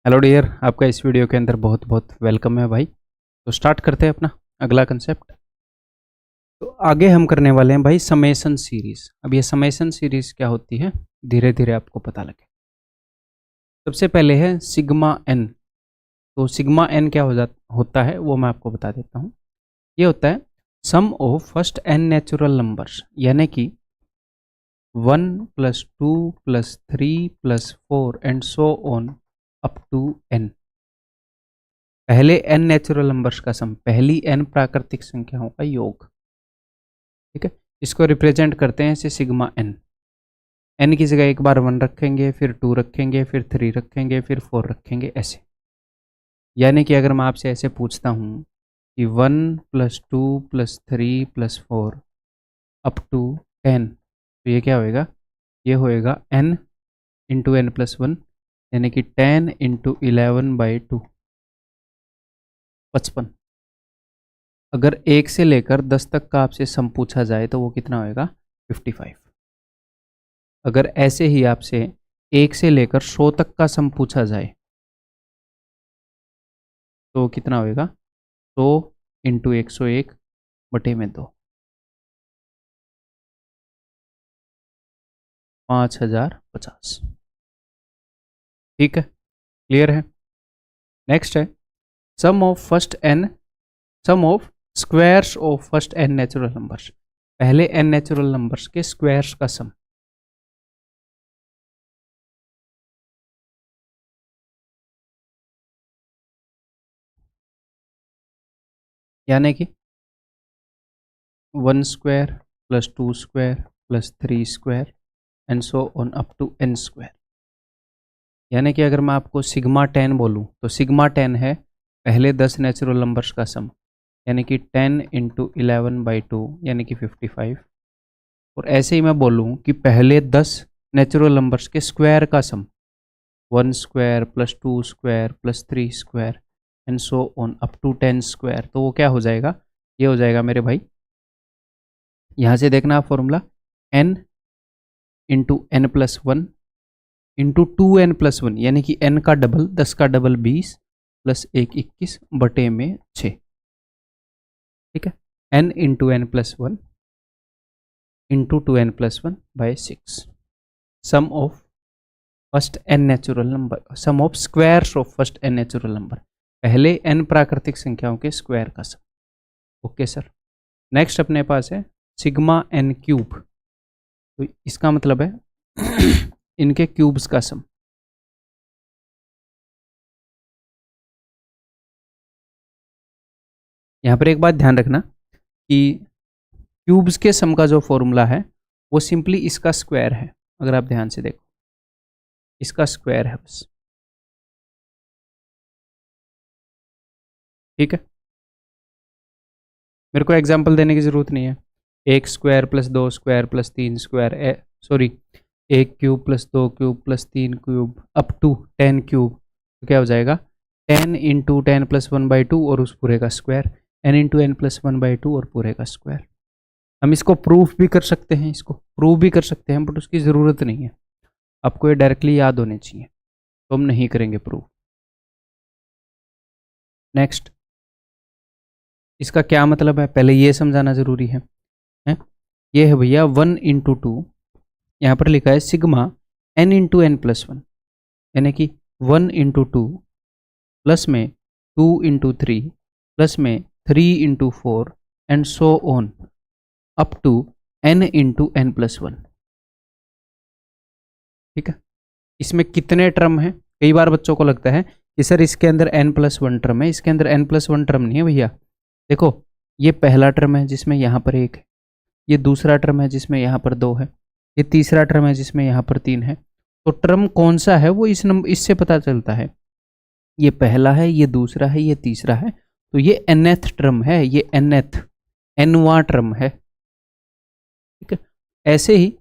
Hello dear, आपका इस video के अंदर बहुत बहुत वेलकम है भाई। तो स्टार्ट करते हैं अपना अगला कंसेप्ट। तो आगे हम करने वाले हैं भाई समेशन सीरीज। अब ये समेशन सीरीज क्या होती है धीरे धीरे आपको पता लगे। सबसे पहले है सिग्मा एन। तो सिग्मा एन क्या होता है वो मैं आपको बता देता हूँ। ये होता है sum of first n natural numbers, यानी कि 1 + 2 + 3 + 4 and so on up to n. पहले n नेचुरल नंबर्स का सम, पहली n प्राकृतिक संख्याओं का योग। ठीक है, इसको रिप्रेजेंट करते हैं ऐसे सिग्मा n। n की जगह एक बार 1 रखेंगे, फिर 2 रखेंगे, फिर 3 रखेंगे, फिर 4 रखेंगे, ऐसे। यानी कि अगर मैं आपसे ऐसे पूछता हूँ कि 1 + 2 + 3 + 4 अप टू 10, तो ये क्या होएगा? ये होएगा n × n + 1, यानी कि 10 × 11/2, 55। अगर 1 से लेकर 10 तक का आपसे सम पूछा जाए तो वो कितना होएगा? 55। अगर ऐसे ही आपसे 1 से लेकर 100 तक का सम पूछा जाए तो कितना होएगा? 100 × 101/2, 5050। ठीक है, क्लियर है। नेक्स्ट है sum of first n, sum of squares of first n natural numbers. पहले एन नेचुरल नंबर्स के स्क्वायर्स का सम। यानी कि 1 square + 2 square + 3 square and so on up to n square. यानी कि अगर मैं आपको सिग्मा 10 बोलूँ तो सिग्मा 10 है पहले 10 नेचुरल नंबर्स का सम, यानी कि 10 × 11/2, यानी कि 55। और ऐसे ही मैं बोलूँ कि पहले 10 नेचुरल नंबर्स के स्क्वायर का sum, 1 square + 2 square + 3 square and so on up to 10 square, तो वो क्या हो जाएगा? ये हो जाएगा मेरे भाई, यहाँ से देखना आप फॉर्मूला, n × n + 1 × 2n + 1, यानी कि n का डबल, 10 का डबल 20 + 1 21/6। ठीक है, n × n + 1 × 2n + 1/6। Sum of first n natural number, sum of squares of first n natural number, पहले n प्राकृतिक संख्याओं के स्क्वायर का सम। Okay sir. नेक्स्ट अपने पास है सिग्मा n³। तो इसका मतलब है इनके क्यूब्स का सम। यहाँ पर एक बात ध्यान रखना कि क्यूब्स के सम का जो फॉर्मूला है वो सिंपली इसका स्क्वायर है। अगर आप ध्यान से देखो, इसका स्क्वायर है बस। ठीक है, मेरे को एग्जांपल देने की ज़रूरत नहीं है। 1 square + 2 square + 3 square, sorry 1 cube + 2 cube + 3 cube up to 10 cube, तो क्या हो जाएगा? 10 × 10 + 1/2 और उस पूरे का स्क्वायर, n × n + 1/2 और पूरे का स्क्वायर। हम इसको प्रूफ भी कर सकते हैं, इसको प्रूव भी कर सकते हैं, बट उसकी ज़रूरत नहीं है। आपको ये डायरेक्टली याद होने चाहिए, तो हम नहीं करेंगे प्रूफ। नेक्स्ट, इसका क्या मतलब है पहले ये समझाना ज़रूरी है? ये है भैया 1 × 2, यहाँ पर लिखा है सिग्मा n × n + 1, यानी कि 1 × 2 प्लस में 2 × 3 प्लस में 3 × 4 and so on up to n × n + 1। ठीक है, इसमें कितने टर्म हैं? कई बार बच्चों को लगता है कि सर इसके अंदर n + 1 टर्म है, इसके अंदर n + 1 टर्म नहीं है भैया। देखो, ये पहला टर्म है जिसमें यहाँ पर 1 है, ये दूसरा टर्म है जिसमें यहाँ पर 2 है, ये तीसरा टर्म है जिसमें यहाँ पर 3 है। तो टर्म कौन सा है वो इस नंबर इससे पता चलता है। ये पहला है, ये दूसरा है, ये तीसरा है, तो ये nth टर्म है, ये nवां टर्म है। ठीक है, ऐसे ही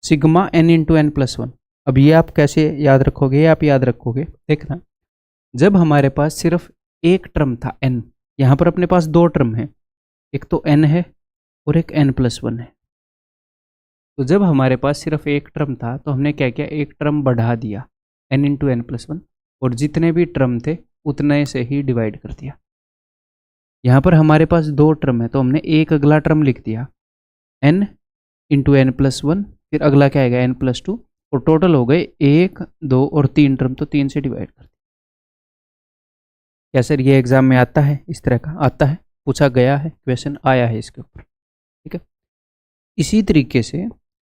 सिग्मा n × n + 1। अब ये आप कैसे याद रखोगे? आप याद रखोगे, देखना, जब हमारे पास सिर्फ एक टर्म था n, यहाँ पर अपने पास 2 टर्म है, एक तो n है और एक n + 1 है। तो जब हमारे पास सिर्फ एक टर्म था तो हमने क्या किया? एक टर्म बढ़ा दिया, n × n + 1। और जितने भी टर्म थे उतने से ही डिवाइड कर दिया। यहाँ पर हमारे पास 2 टर्म है तो हमने एक अगला टर्म लिख दिया n इंटू एन प्लस 1, फिर अगला क्या आएगा n+2, और टोटल हो गए 1, 2 और 3 टर्म, तो 3 से डिवाइड कर दिया। क्या सर ये एग्जाम में आता है? इस तरह का आता है, पूछा गया है, क्वेश्चन आया है इसके ऊपर, ठीक है। इसी तरीके से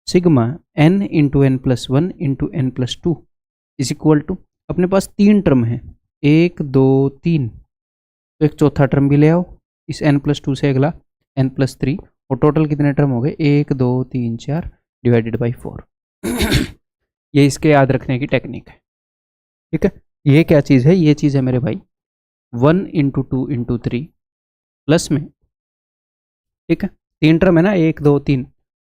sigma n into n plus 1 into n plus 2 is equal to, अपने पास 3 टर्म है, 1, 2, 3, तो एक चौथा टर्म भी ले आओ इस n+2 से, अगला n+3, और टोटल कितने टर्म हो गए 1, 2, 3, 4 डिवाइडेड बाई 4। ये इसके याद रखने की टेक्निक है, ठीक है। ये क्या चीज़ है? ये चीज़ है मेरे भाई 1 इंटू 2 इंटू 3 प्लस में, ठीक है, 3 टर्म है ना, 1, 2, 3,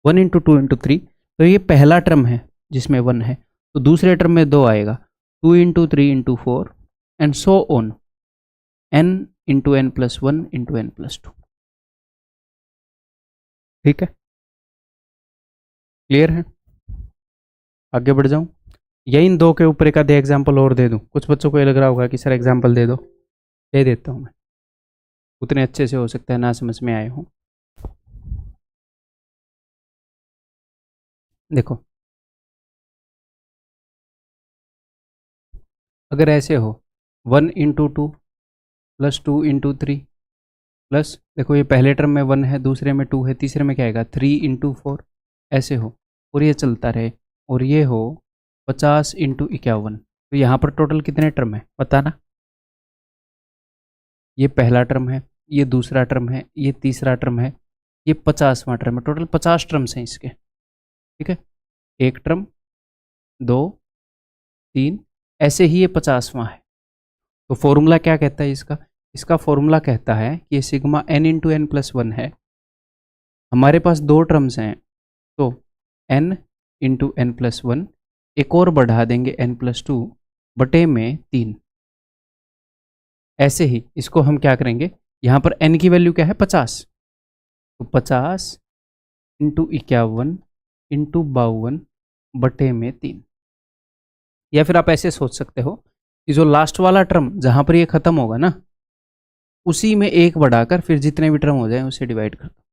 1 इंटू 2 इंटू 3, तो ये पहला टर्म है जिसमें 1 है, तो दूसरे टर्म में 2 आएगा, 2 into 3 into 4 and so on, n into n plus 1 into n plus 2, ठीक है, क्लियर है। आगे बढ़ जाऊं या इन 2 के ऊपर एक आधे एग्जाम्पल और दे दूं? कुछ बच्चों को ये लग रहा होगा कि सर एग्जाम्पल दे दो, दे देता हूं मैं, उतने अच्छे से हो सकता है ना समझ में आए हो। देखो, अगर ऐसे हो 1 इंटू 2 प्लस 2 इंटू 3 प्लस, देखो ये पहले टर्म में 1 है, दूसरे में 2 है, तीसरे में क्या आएगा 3 इंटू 4, ऐसे हो, और ये चलता रहे, और ये हो 50 इंटू 51, तो यहाँ पर टोटल कितने टर्म है बताना? ये पहला टर्म है, ये दूसरा टर्म है, ये तीसरा टर्म है, ये 50वां टर्म है, टोटल 50 टर्म्स हैं इसके, ठीक है। एक टर्म, 2, 3, ऐसे ही ये 50वां है। तो फॉर्मूला क्या कहता है इसका? इसका फॉर्मूला कहता है कि ये sigma n into n plus 1 है, हमारे पास 2 टर्म्स हैं, तो n इंटू एन प्लस 1, एक और बढ़ा देंगे n+2 बटे में 3, ऐसे ही इसको हम क्या करेंगे, यहाँ पर n की वैल्यू क्या है 50, तो 50 इंटू 51 इंटू 52 बटे में 3। या फिर आप ऐसे सोच सकते हो कि जो लास्ट वाला टर्म जहाँ पर ये खत्म होगा ना, उसी में एक बढ़ाकर फिर जितने भी टर्म हो जाए उसे डिवाइड कर दो,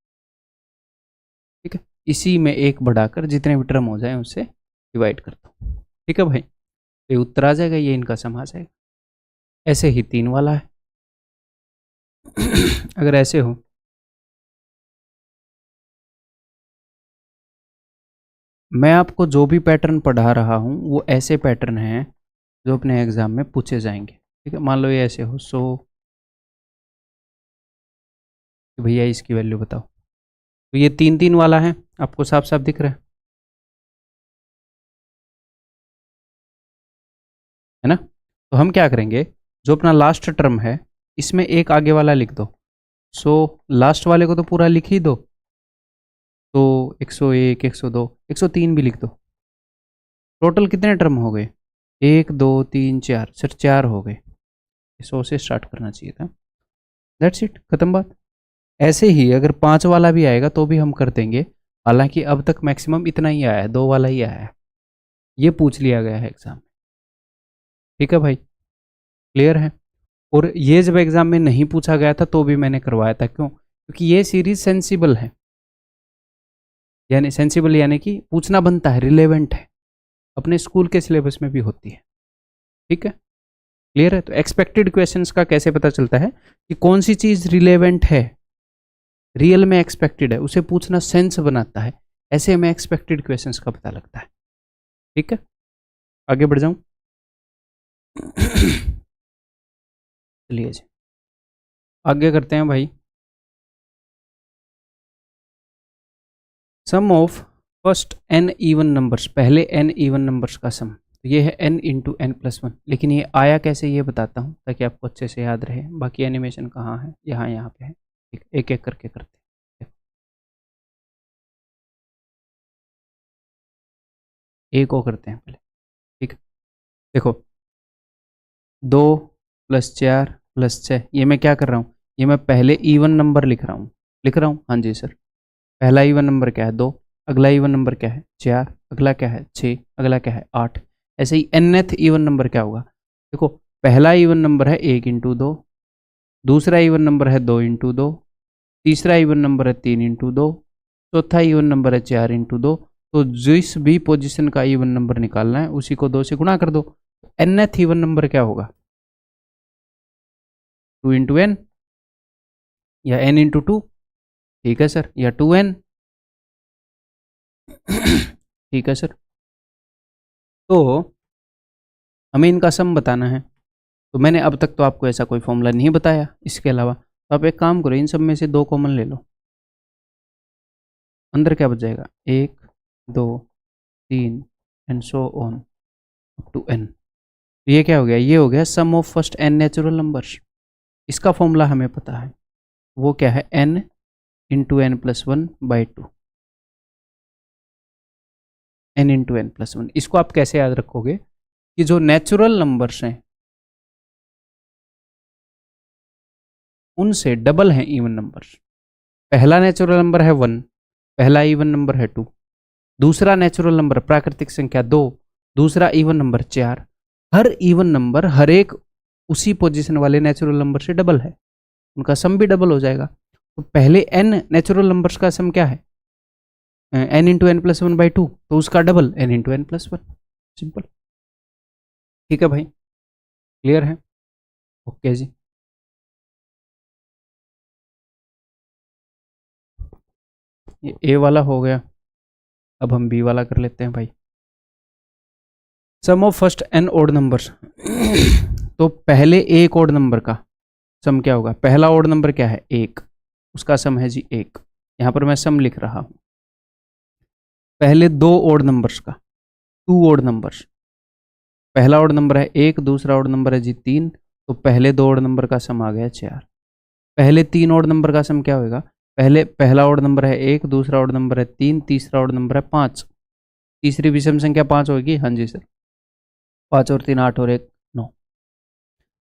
ठीक है, इसी में एक बढ़ाकर जितने भी टर्म हो जाए उससे डिवाइड कर दो, ठीक है भाई। तो ये उत्तर आ जाएगा, ये इनका सम आ जाएगा। ऐसे ही 3 वाला है। अगर ऐसे हो, मैं आपको जो भी पैटर्न पढ़ा रहा हूँ वो ऐसे पैटर्न हैं जो अपने एग्जाम में पूछे जाएंगे, ठीक है। मान लो ये ऐसे हो, सो भैया इसकी वैल्यू बताओ, तो ये 3 वाला है, आपको साफ साफ दिख रहा है ना। तो हम क्या करेंगे, जो अपना लास्ट टर्म है इसमें एक आगे वाला लिख दो, सो लास्ट वाले को तो पूरा लिख ही दो, तो 101, 102, 103 भी लिख दो। टोटल कितने टर्म हो गए 1, 2, 3, 4, सिर्फ 4 हो गए, 100 से स्टार्ट करना चाहिए था। दैट्स इट, खत्म बात। ऐसे ही अगर 5 वाला भी आएगा तो भी हम कर देंगे, हालांकि अब तक मैक्सिमम इतना ही आया है, 2 वाला ही आया है, ये पूछ लिया गया है एग्जाम में, ठीक है भाई, क्लियर है। और ये जब एग्जाम में नहीं पूछा गया था तो भी मैंने करवाया था, क्यों? क्योंकि ये सीरीज सेंसिबल है, यानी सेंसिबल यानी कि पूछना बनता है, रिलेवेंट है, अपने स्कूल के सिलेबस में भी होती है, ठीक है, क्लियर है। तो एक्सपेक्टेड क्वेश्चंस का कैसे पता चलता है कि कौन सी चीज रिलेवेंट है, रियल में एक्सपेक्टेड है, उसे पूछना सेंस बनाता है, ऐसे में एक्सपेक्टेड क्वेश्चंस का पता लगता है, ठीक है। आगे बढ़ जाऊं, चलिए जी आगे करते हैं भाई। Sum of first n even numbers, पहले n इवन नंबर्स का सम, तो ये है n इंटू एन प्लस 1, लेकिन ये आया कैसे ये बताता हूँ ताकि आपको अच्छे से याद रहे। बाकी एनिमेशन कहाँ है, यहाँ पे है, एक एक करके करते हैं। एक को करते हैं पहले, ठीक है। देखो 2 + 4 + 6, ये मैं क्या कर रहा हूँ, ये मैं पहले इवन नंबर लिख रहा हूँ, हाँ जी सर। पहला इवन नंबर क्या है 2, अगला इवन नंबर क्या है 4, अगला क्या है 6, अगला क्या है 8, ऐसे ही nth इवन नंबर क्या होगा देखो पहला इवन नंबर है 1 × 2, दूसरा इवन नंबर है 2 × 2, तीसरा इवन नंबर है 3 × 2, चौथा इवन नंबर है 4 × 2। तो जिस भी पोजीशन का इवन नंबर निकालना है उसी को 2 से गुणा कर दो। nth इवन नंबर क्या होगा? 2 × n या n × 2? ठीक है सर, या 2n। ठीक है सर, तो हमें इनका सम बताना है। तो मैंने अब तक तो आपको ऐसा कोई फॉर्मूला नहीं बताया इसके अलावा, तो आप एक काम करो, इन सब में से 2 कॉमन ले लो। अंदर क्या बच जाएगा? 1 2 3 and so on up to n। ये क्या हो गया? ये हो गया sum of first n natural numbers. इसका फॉर्मूला हमें पता है, वो क्या है? n × n+1/2। n × n+1। इसको आप कैसे याद रखोगे कि जो नेचुरल नंबर्स हैं उनसे डबल हैं इवन नंबर्स। पहला नेचुरल नंबर है 1, पहला इवन नंबर है 2, दूसरा नेचुरल नंबर प्राकृतिक संख्या 2, दूसरा इवन नंबर 4। हर इवन नंबर हर एक उसी पोजीशन वाले नेचुरल नंबर से डबल है, उनका सम भी डबल हो जाएगा। तो पहले n नेचुरल नंबर्स का सम क्या है? n × n+1/2, तो उसका डबल n × n+1। सिंपल। ठीक है भाई, क्लियर है? ओके जी। ये ए वाला हो गया, अब हम बी वाला कर लेते हैं भाई। Sum of first n odd numbers. तो पहले एक ओड नंबर का सम क्या होगा? पहला ओड नंबर क्या है? 1, उसका सम है जी 1। यहाँ पर मैं सम लिख रहा हूँ। पहले 2 ओड नंबर्स का, 2 ओड नंबर्स, पहला ओड नंबर है 1, दूसरा ओड नंबर है जी 3, तो पहले 2 ओड नंबर का सम आ गया 4। पहले 3 ओड नंबर का सम क्या होगा? पहला ओड नंबर है 1, दूसरा ओड नंबर है 3, तीसरा ओड नंबर है 5, तीसरी विषम संख्या 5 होगी। हाँ जी सर, 5 और 3 8 और 1 9।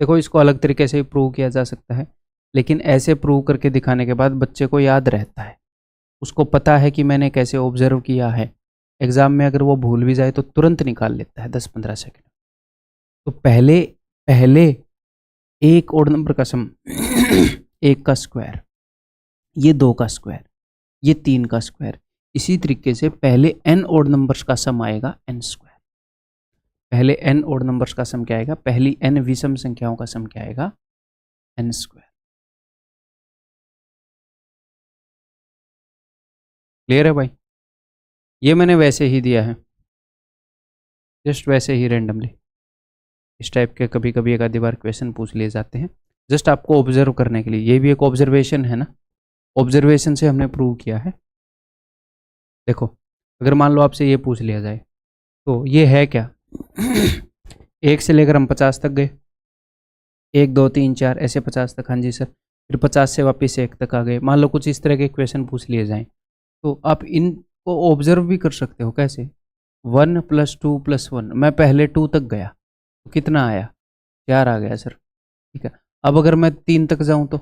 देखो इसको अलग तरीके से प्रूव किया जा सकता है, लेकिन ऐसे प्रूव करके दिखाने के बाद बच्चे को याद रहता है, उसको पता है कि मैंने कैसे ऑब्जर्व किया है। एग्जाम में अगर वो भूल भी जाए तो तुरंत निकाल लेता है 10-15 सेकंड। तो पहले एक ओड नंबर का सम 1 का स्क्वायर, ये 2 का स्क्वायर, ये 3 का स्क्वायर। इसी तरीके से पहले n ओड नंबर्स का सम आएगा n स्क्वायर। पहले n ओड नंबर्स का सम क्या आएगा? पहली n विषम संख्याओं का सम क्या आएगा? n square. क्लियर है भाई? ये मैंने वैसे ही दिया है, जस्ट वैसे ही रेंडमली। इस टाइप के कभी कभी एक आधी बार क्वेश्चन पूछ लिए जाते हैं, जस्ट आपको ऑब्जर्व करने के लिए। ये भी एक ऑब्जर्वेशन है ना, ऑब्जर्वेशन से हमने प्रूव किया है। देखो अगर मान लो आपसे ये पूछ लिया जाए तो ये है क्या? 1 से लेकर हम 50 तक गए, 1 2 3 4 ऐसे 50 तक। हाँ जी सर, फिर 50 से वापस 1 तक आ गए। मान लो कुछ इस तरह के क्वेश्चन पूछ लिए जाएं तो आप इनको ऑब्जर्व भी कर सकते हो। कैसे? 1 + 2 + 1, मैं पहले 2 तक गया तो कितना आया? 4 आ गया सर। ठीक है, अब अगर मैं 3 तक जाऊं तो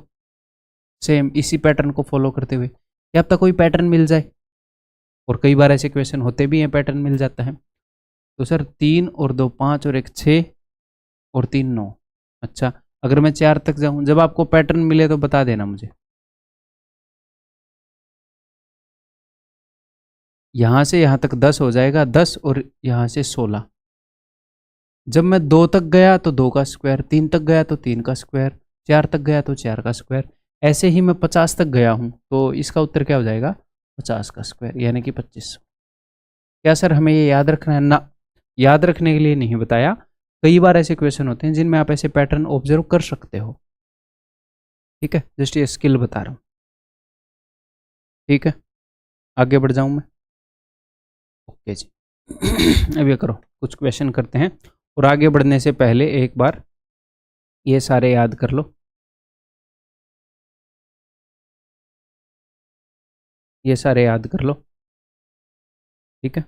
सेम इसी पैटर्न को फॉलो करते हुए, क्या पता कोई पैटर्न मिल जाए। और कई बार ऐसे क्वेश्चन होते भी हैं, पैटर्न मिल जाता है। तो सर 3 और 2 5 और 1 6 और 3 9। अच्छा, अगर मैं 4 तक जाऊं, जब आपको पैटर्न मिले तो बता देना मुझे। यहाँ से यहाँ तक 10 हो जाएगा, 10 और यहाँ से 16। जब मैं 2 तक गया तो 2 का स्क्वायर, 3 तक गया तो 3 का स्क्वायर, 4 तक गया तो 4 का स्क्वायर। ऐसे ही मैं 50 तक गया हूँ तो इसका उत्तर क्या हो जाएगा? 50 का स्क्वायर, यानी कि 2500। क्या सर हमें ये याद रखना है? ना, याद रखने के लिए नहीं बताया। कई बार ऐसे क्वेश्चन होते हैं जिनमें आप ऐसे पैटर्न ऑब्जर्व कर सकते हो। ठीक है, जस्ट ये स्किल बता रहा हूँ। ठीक है, आगे बढ़ जाऊँ मैं? ओके जी। अब ये करो, कुछ क्वेश्चन करते हैं। और आगे बढ़ने से पहले एक बार ये सारे याद कर लो। ये सारे याद कर लो। ठीक है,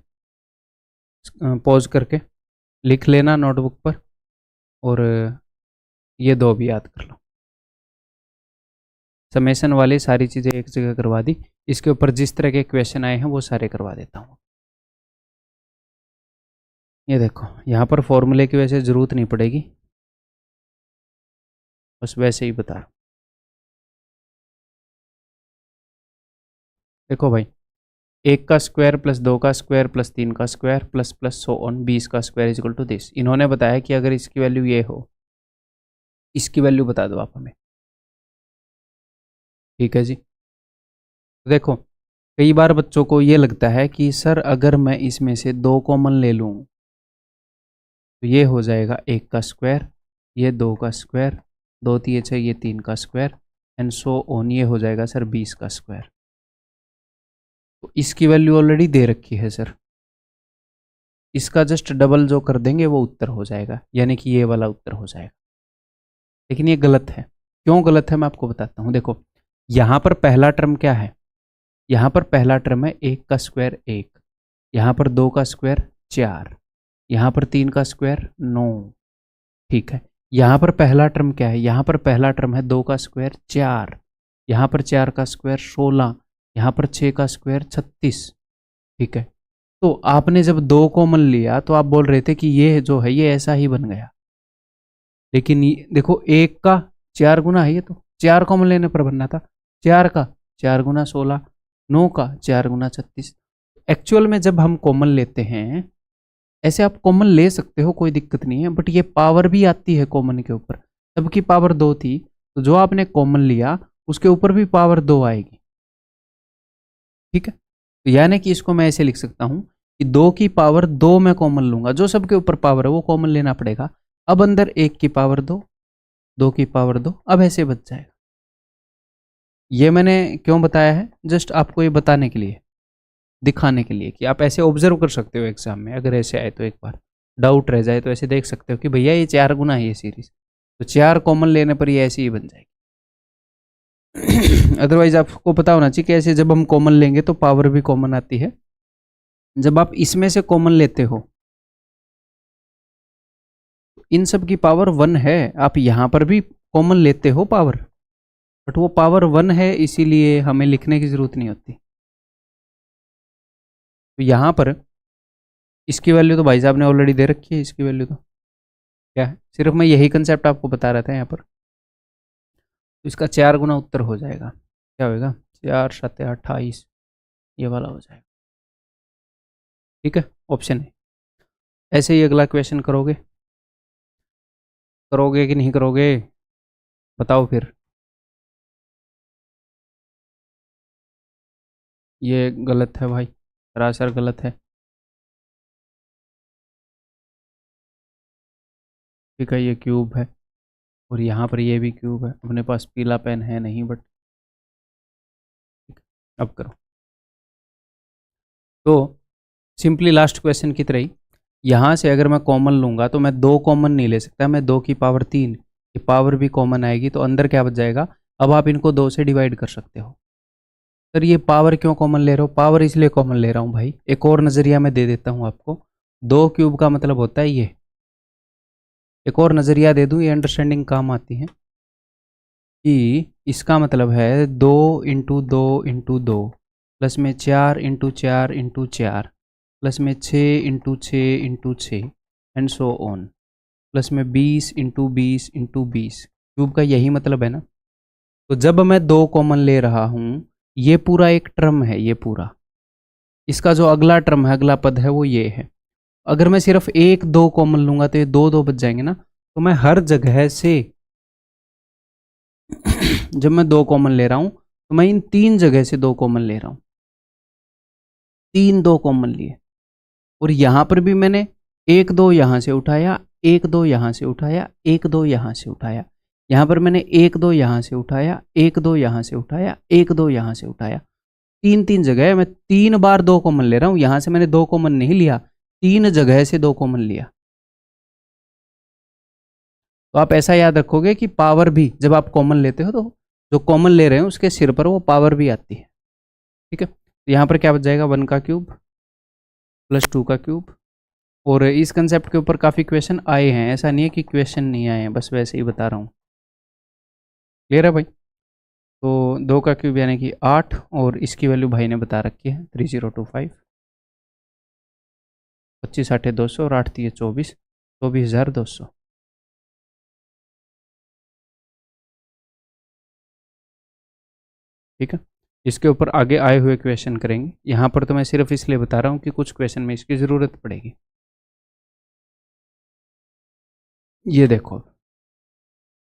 पॉज करके लिख लेना नोटबुक पर, और ये 2 भी याद कर लो। समेशन वाली सारी चीज़ें एक जगह करवा दी। इसके ऊपर जिस तरह के क्वेश्चन आए हैं वो सारे करवा देता हूँ। ये देखो, यहाँ पर फॉर्मूले की वजह से ज़रूरत नहीं पड़ेगी, बस वैसे ही बता रहा हूँ। देखो भाई, 1 का स्क्वायर प्लस 2 का स्क्वायर प्लस 3 का square plus plus so on 20 का square is equal to this. इन्होंने बताया कि अगर इसकी वैल्यू ये हो, इसकी वैल्यू बता दो आप हमें। ठीक है जी। देखो, कई बार बच्चों को ये लगता है कि सर अगर मैं इसमें से 2 कॉमन ले लूँ तो ये हो जाएगा 1 का स्क्वायर, ये 2 का स्क्वायर, 2 3 6 ये 3 का स्क्वायर एंड सो ऑन, ये हो जाएगा सर 20 का स्क्वायर। तो इसकी वैल्यू ऑलरेडी दे रखी है सर, इसका जस्ट डबल जो कर देंगे वो उत्तर हो जाएगा, यानी कि ये वाला उत्तर हो जाएगा। लेकिन ये गलत है। क्यों गलत है मैं आपको बताता हूँ। देखो, यहाँ पर पहला टर्म क्या है, यहाँ पर पहला टर्म है 1 का स्क्वायर 1, यहाँ पर 2 का स्क्वायर 4, यहाँ पर 3 का स्क्वायर 9। ठीक है, यहाँ पर पहला टर्म क्या है, यहाँ पर पहला टर्म है 2 का स्क्वायर 4, यहाँ पर 4 का स्क्वायर 16, यहाँ पर 6 का स्क्वायर 36। ठीक है, तो आपने जब 2 कॉमन लिया तो आप बोल रहे थे कि ये जो है ये ऐसा ही बन गया, लेकिन देखो 1 का 4 गुना है, ये तो 4 कॉमन लेने पर बनना था। 4 का 4 गुना 16, 9 का 4 गुना 36। एक्चुअल में जब हम कॉमन लेते हैं, ऐसे आप कॉमन ले सकते हो, कोई दिक्कत नहीं है, बट ये पावर भी आती है कॉमन के ऊपर। सबकी पावर 2 थी, तो जो आपने कॉमन लिया उसके ऊपर भी पावर 2 आएगी। ठीक है, तो यानी कि इसको मैं ऐसे लिख सकता हूं कि 2 की पावर 2 मैं कॉमन लूंगा, जो सबके ऊपर पावर है वो कॉमन लेना पड़ेगा। अब अंदर 1 की पावर 2, 2 की पावर 2, अब ऐसे बच जाएगा। ये मैंने क्यों बताया है, जस्ट आपको ये बताने के लिए, दिखाने के लिए कि आप ऐसे ऑब्जर्व कर सकते हो एग्जाम में। अगर ऐसे आए तो एक बार डाउट रह जाए तो ऐसे देख सकते हो कि भैया ये 4 गुना है ये सीरीज, तो 4 कॉमन लेने पर ये ऐसी ही बन जाएगी। अदरवाइज आपको पता होना चाहिए कि ऐसे जब हम कॉमन लेंगे तो पावर भी कॉमन आती है। जब आप इसमें से कॉमन लेते हो, इन सब की पावर 1 है, आप यहाँ पर भी कॉमन लेते हो पावर, बट वो पावर 1 है, इसीलिए हमें लिखने की जरूरत नहीं होती। तो यहाँ पर इसकी वैल्यू तो भाई साहब ने ऑलरेडी दे रखी है, इसकी वैल्यू तो क्या है, सिर्फ मैं यही कंसेप्ट आपको बता रहा था यहाँ पर। तो इसका 4 गुना उत्तर हो जाएगा, क्या होगा, 4 7 28, ये वाला हो जाएगा। ठीक है, ऑप्शन है। ऐसे ही अगला क्वेश्चन करोगे, करोगे कि नहीं करोगे, बताओ फिर। ये गलत है भाई, सरासर गलत है। ठीक है, ये क्यूब है और यहाँ पर ये भी क्यूब है। अपने पास पीला पेन है नहीं, बट अब करो। तो सिंपली लास्ट क्वेश्चन की तरह ही, यहाँ से अगर मैं कॉमन लूँगा तो मैं 2 कॉमन नहीं ले सकता, मैं 2 की पावर 3, ये पावर भी कॉमन आएगी, तो अंदर क्या बच जाएगा। अब आप इनको 2 से डिवाइड कर सकते हो। सर ये पावर क्यों कॉमन ले रहे हो, पावर इसलिए कॉमन ले रहा हूँ भाई, एक और नज़रिया मैं दे देता हूँ आपको। 2 क्यूब का मतलब होता है ये, एक और नज़रिया दे दूँ, ये अंडरस्टैंडिंग काम आती है कि इसका मतलब है 2 इंटू 2 इंटू 2 प्लस में 4 इंटू 4 इंटू 4 प्लस में 6 into 6 into 6 and so on, plus में 20 इंटू 20 इंटू 20। क्यूब का यही मतलब है ना। तो जब मैं 2 कॉमन ले रहा हूँ, ये पूरा एक टर्म है, ये पूरा, इसका जो अगला टर्म है, अगला पद है वो ये है। अगर मैं सिर्फ 1 2 कॉमन लूंगा तो ये 2 2 बच जाएंगे ना। तो मैं हर जगह से जब मैं 2 कॉमन ले रहा हूं तो मैं इन 3 जगह से 2 कॉमन ले रहा हूं, 3 2 कॉमन लिए। और यहां पर भी मैंने 1 2 यहां से उठाया, 1 2 यहां से उठाया, 1 2 यहां से उठाया, यहां पर मैंने 1 2 यहां से उठाया, 1 2 यहां से उठाया, 1 2 यहां से उठाया। 3 3 जगह मैं 3 बार 2 कॉमन ले रहा हूं, यहां से मैंने 2 कॉमन नहीं लिया, 3 जगह से 2 कॉमन लिया। तो आप ऐसा याद रखोगे कि पावर भी जब आप कॉमन लेते हो तो जो कॉमन ले रहे हैं उसके सिर पर वो पावर भी आती है। ठीक है, तो यहाँ पर क्या बच जाएगा, 1 का क्यूब प्लस 2 का क्यूब। और इस कंसेप्ट के ऊपर काफ़ी क्वेश्चन आए हैं, ऐसा नहीं है कि क्वेश्चन नहीं आए हैं, बस वैसे ही बता रहा हूँ। क्लियर है भाई। तो 2 का क्यूब यानी कि 8, और इसकी वैल्यू भाई ने बता रखी है 3025, 25 8 200 और 8 3 24, 24,200। ठीक है, इसके ऊपर आगे आए हुए क्वेश्चन करेंगे। यहाँ पर तो मैं सिर्फ इसलिए बता रहा हूँ कि कुछ क्वेश्चन में इसकी ज़रूरत पड़ेगी। ये देखो,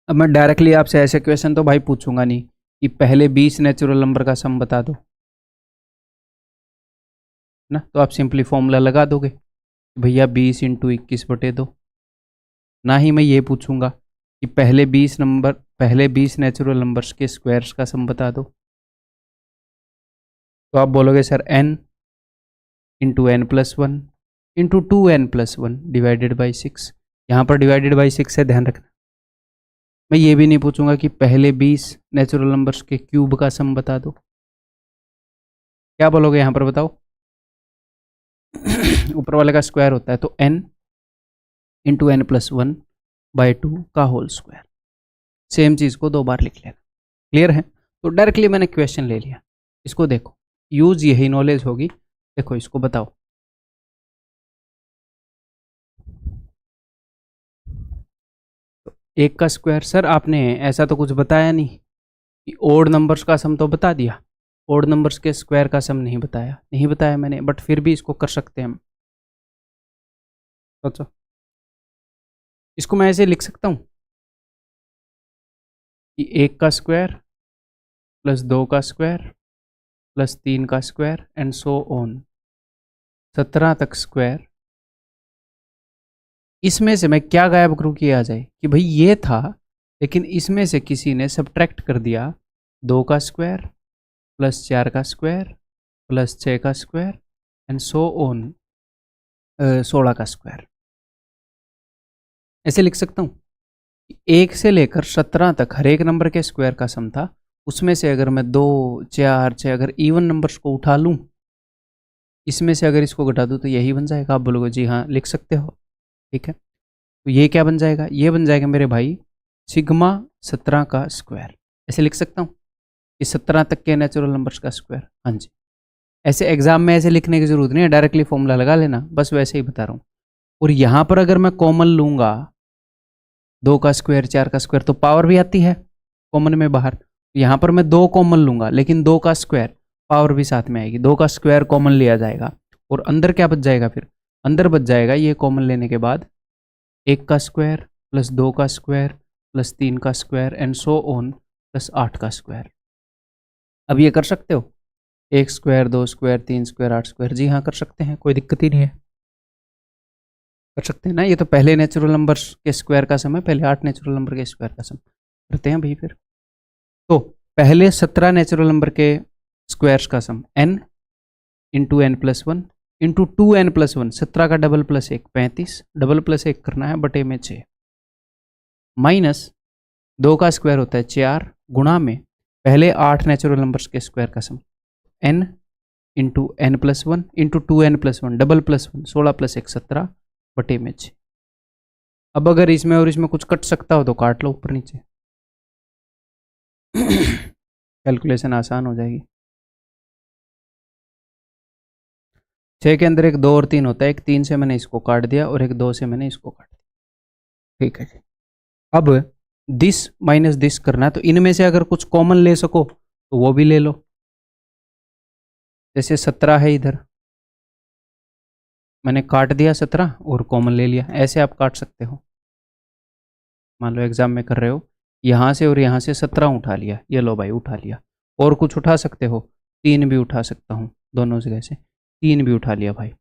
अब मैं डायरेक्टली आपसे ऐसे क्वेश्चन तो भाई पूछूंगा नहीं कि पहले 20 नेचुरल नंबर का सम बता दो ना, तो आप सिंपली फॉर्मूला लगा दोगे भैया 20 × 21/2। ना ही मैं ये पूछूंगा कि पहले 20 नेचुरल नंबर्स के स्क्वायर्स का सम बता दो, तो आप बोलोगे sir n × n+1 × 2n+1 divided by 6। यहाँ पर डिवाइडेड बाई 6 है, ध्यान रखना। मैं ये भी नहीं पूछूंगा कि पहले 20 नेचुरल नंबर्स के क्यूब का सम बता दो। क्या बोलोगे यहाँ पर बताओ? ऊपर वाले का स्क्वायर होता है तो n × n+1/2 का होल स्क्वायर। सेम चीज़ को 2 बार लिख लेना। क्लियर है? तो डायरेक्टली मैंने क्वेश्चन ले लिया। इसको देखो, यूज यही नॉलेज होगी। देखो इसको बताओ, तो 1 का स्क्वायर। सर आपने ऐसा तो कुछ बताया नहीं कि ओड नंबर्स का सम तो बता दिया, ओड नंबर्स के स्क्वायर का सम नहीं बताया। नहीं बताया मैंने, बट फिर भी इसको कर सकते हैं हम। सोचो, इसको मैं ऐसे लिख सकता हूँ कि 1 का स्क्वायर प्लस 2 का स्क्वायर प्लस 3 का स्क्वायर एंड सो ऑन 17 तक स्क्वायर। इसमें से मैं क्या गायब करूँ कि आ जाए कि भाई ये था, लेकिन इसमें से किसी ने सब्ट्रैक्ट कर दिया 2 का स्क्वायर प्लस 4 का स्क्वायर प्लस 6 का स्क्वायर एंड सो ऑन 16 का स्क्वायर। ऐसे लिख सकता हूँ, 1 से लेकर 17 तक हर एक नंबर के स्क्वायर का सम था। उसमें से अगर मैं 2, 4, 6 अगर इवन नंबर्स को उठा लूँ, इसमें से अगर इसको घटा दूँ तो यही बन जाएगा। आप बोलोगे जी हाँ लिख सकते हो, ठीक है। तो ये क्या बन जाएगा? ये बन जाएगा मेरे भाई सिग्मा 17 का स्क्वायर। ऐसे लिख सकता हूँ कि 17 तक के नेचुरल नंबर्स का स्क्वायर। हाँ जी, ऐसे एग्जाम में ऐसे लिखने की जरूरत नहीं है, डायरेक्टली फॉर्मूला लगा लेना, बस वैसे ही बता रहा हूँ। और यहाँ पर अगर मैं कॉमन लूँगा 2 का स्क्वायर 4 का स्क्वायर तो पावर भी आती है कॉमन में बाहर। यहाँ पर मैं 2 कॉमन लूँगा, लेकिन 2 का स्क्वायर पावर भी साथ में आएगी। 2 का स्क्वायर कॉमन लिया जाएगा और अंदर क्या बच जाएगा? फिर अंदर बच जाएगा ये कॉमन लेने के बाद 1 का स्क्वायर प्लस 2 का स्क्वायर प्लस 3 का square and so on plus 8 का स्क्वायर। अब ये कर सकते हो, 1 स्क्वायर 2 स्क्वायर 3 स्क्वायर 8 स्क्वायर। जी हाँ कर सकते हैं, कोई दिक्कत ही नहीं है, कर सकते हैं ना। ये तो पहले नेचुरल नंबर्स के स्क्वायर का सम है, पहले 8 नेचुरल नंबर के स्क्वायर का सम करते हैं भाई। फिर तो पहले 17 नेचुरल नंबर के स्क्वायर्स का सम n × n+1 × 2n+1, 17 का डबल प्लस 1 35, डबल प्लस 1 करना है बटे में 6, माइनस 2 का स्क्वायर होता है 4 गुणा में पहले 8 नेचुरल नंबर्स के स्क्वायर का सम n × n+1 × 2n+1 double plus 1 16 plus 1 17 बटे में 6। अब अगर इसमें और इसमें कुछ कट सकता हो तो काट लो ऊपर नीचे, कैलकुलेशन आसान हो जाएगी। 6 के अंदर एक 2 और 3 होता है, एक 3 से मैंने इसको काट दिया और एक 2 से मैंने इसको काट दिया, ठीक है जी। अब दिस माइनस दिस करना है, तो इनमें से अगर कुछ कॉमन ले सको तो वो भी ले लो। जैसे 17 है इधर, मैंने काट दिया 17 और कॉमन ले लिया, ऐसे आप काट सकते हो। मान लो एग्जाम में कर रहे हो, यहाँ से और यहाँ से 17 उठा लिया, ये लो भाई उठा लिया। और कुछ उठा सकते हो, 3 भी उठा सकता हूँ दोनों जगह से, 3 भी उठा लिया भाई।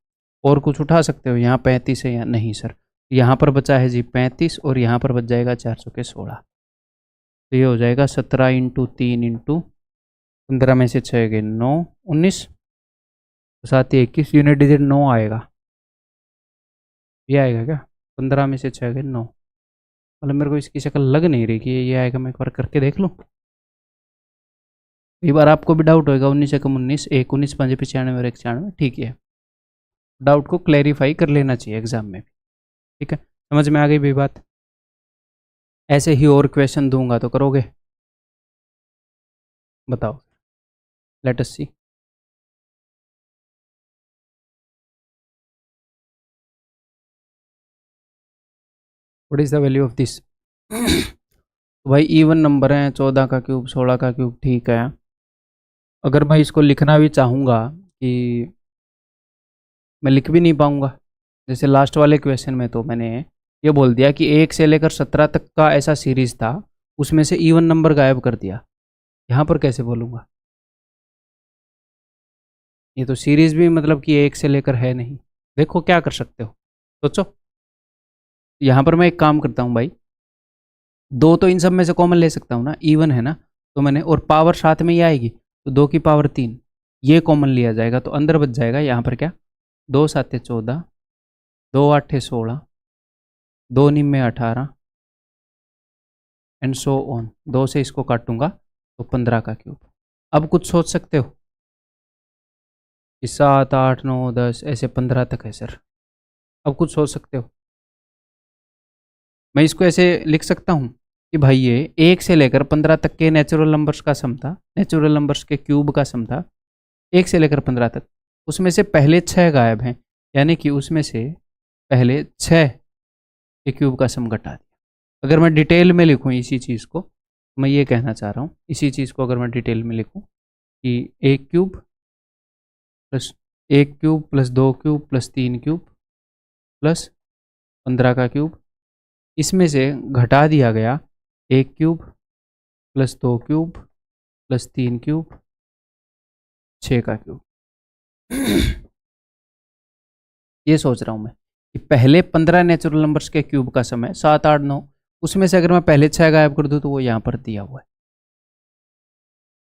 और कुछ उठा सकते हो, यहाँ 35 है या नहीं सर, यहाँ पर बचा है जी 35 और यहाँ पर बच जाएगा 400 के 16। तो ये हो जाएगा 17 × 3 × 15 में से 6 गए 9 19 साथ ही 21 यूनिट डिजिट 9 आएगा। ये आएगा क्या? 15 में से 6 गए 9, मतलब मेरे को इसकी शक्ल लग नहीं रही कि ये आएगा। मैं एक बार करके देख लूँ, एक बार आपको भी डाउट होगा। 19 एकम 19 1 19 5 95 और 1 96, ठीक है। डाउट को क्लैरिफाई कर लेना चाहिए एग्जाम में भी, ठीक है। समझ में आ गई भी बात? ऐसे ही और क्वेश्चन दूंगा तो करोगे? बताओ, let us see. What is the value of this? भाई इवन नंबर है, 14 का क्यूब 16 का क्यूब, ठीक है। अगर मैं इसको लिखना भी चाहूँगा कि मैं लिख भी नहीं पाऊँगा। जैसे लास्ट वाले क्वेश्चन में तो मैंने ये बोल दिया कि 1 से लेकर 17 तक का ऐसा सीरीज़ था, उसमें से इवन नंबर गायब कर दिया। यहाँ पर कैसे बोलूँगा? ये तो सीरीज़ भी मतलब कि 1 से लेकर है नहीं। देखो क्या कर सकते हो, सोचो। यहाँ पर मैं एक काम करता हूँ भाई, 2 तो इन सब में से कॉमन ले सकता हूँ ना, इवन है ना, तो मैंने और पावर साथ में ही आएगी, तो 2 की पावर 3 ये कॉमन लिया जाएगा, तो अंदर बच जाएगा यहाँ पर क्या, 2 साते 14, 2 आठे 16, 2 निम्मे 18 एंड सो ऑन। 2 से इसको काटूंगा तो 15 का क्यूब। अब कुछ सोच सकते हो कि 7 8 9 10 ऐसे 15 तक है सर। अब कुछ सोच सकते हो? मैं इसको ऐसे लिख सकता हूँ कि भाई ये 1 से लेकर 15 तक के नेचुरल नंबर्स का सम था, नेचुरल नंबर्स के क्यूब का सम था, 1 से लेकर 15 तक। उसमें से पहले 6 गायब हैं, यानी कि उसमें से पहले 6 के क्यूब का सम घटा दिया। अगर मैं डिटेल में लिखूँ इसी चीज़ को, मैं ये कहना चाह रहा हूँ, इसी चीज़ को अगर मैं डिटेल में लिखूँ कि 1 cube plus 1 cube plus 2 cube plus 3 cube plus 15 का क्यूब, इसमें से घटा दिया गया 1 cube plus 2 cube plus 3 cube 6 का क्यूब। ये सोच रहा हूँ मैं कि पहले 15 नेचुरल नंबर्स के क्यूब का सम है 7 8 9, उसमें से अगर मैं पहले 6 गायब कर दूँ तो वो यहाँ पर दिया हुआ है,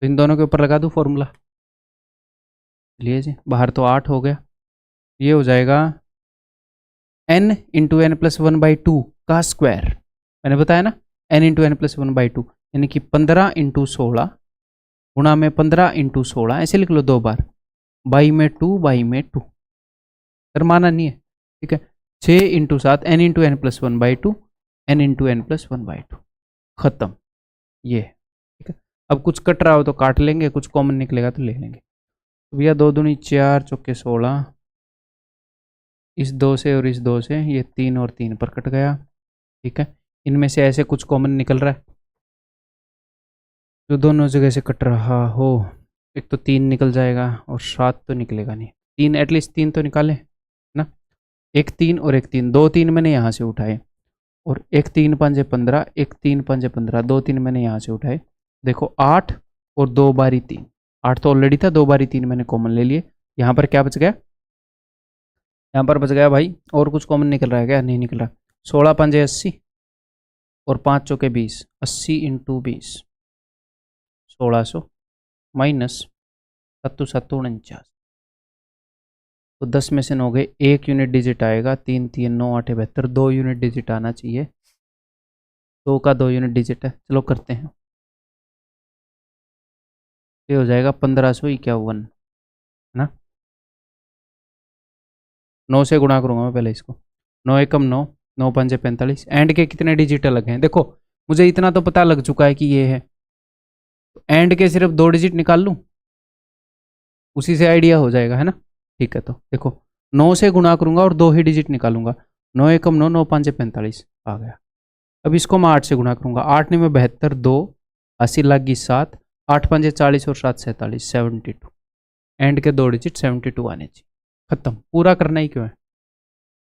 तो इन दोनों के ऊपर लगा दूँ फॉर्मूला। चलिए जी, बाहर तो 8 हो गया, ये हो जाएगा n इंटू एन प्लस 1/2 का स्क्वायर। मैंने बताया ना n इंटू एन प्लस 1/2, यानी कि 15 इंटू 16 गुणा में 15 इंटू 16, ऐसे लिख लो 2 बार, बाई में 2 बाई में 2, सर माना नहीं है, ठीक है। 6 into 7 n into n plus 1/2, n into n plus 1/2, खत्म। ये ठीक है। अब कुछ कट रहा हो तो काट लेंगे, कुछ कॉमन निकलेगा तो ले लेंगे। तो भैया 2 दूनी 4 चौके 16, इस 2 से और इस 2 से ये 3 और 3 पर कट गया, ठीक है। इनमें से ऐसे कुछ कॉमन निकल रहा है जो दोनों जगह से कट रहा हो। एक तो 3 निकल जाएगा और 7 तो निकलेगा नहीं, 3 एटलीस्ट 3 तो निकाले ना, एक 3 और एक 3, 2 3 मैंने यहाँ से उठाए, और एक 3 पंजे 15, एक 3 पंजे 15, 2 3 मैंने यहाँ से उठाए। देखो 8 और 2 बारी 3, 8 तो ऑलरेडी था, 2 बारी 3 मैंने कॉमन ले लिए। यहाँ पर क्या बच गया? यहाँ पर बच गया भाई, और कुछ कॉमन निकल रहा है क्या? नहीं निकल रहा। 16 पंजे 80 और 5 चौके 20, 80 इंटू 20 1600 माइनस 7 7 49, तो 10 में से 9 गए, 1 यूनिट डिजिट आएगा, 3 3 9 8 72, 2 यूनिट डिजिट आना चाहिए, 2 का 2 यूनिट डिजिट है। चलो करते हैं, ये हो जाएगा 1551, है ना। 9 से गुणा करूंगा मैं पहले इसको, 9 एकम 9, 9 पंजे 45, एंड के कितने डिजिट अलग हैं? देखो मुझे इतना तो पता लग चुका है कि ये है, तो एंड के सिर्फ 2 डिजिट निकाल लूँ, उसी से आइडिया हो जाएगा, है ना। ठीक है, तो देखो 9 से गुणा करूंगा और 2 ही डिजिट निकालूंगा, 9 एकम 9, 9 पंजे 45 आ गया। अब इसको मैं 8 से गुणा करूंगा, 8 9 में 72, 2 80 लागी 7, 8 पंजे 40 और 7 47, 72, एंड के 2 डिजिट 72 आने चाहिए। खत्म। पूरा करना ही क्यों है?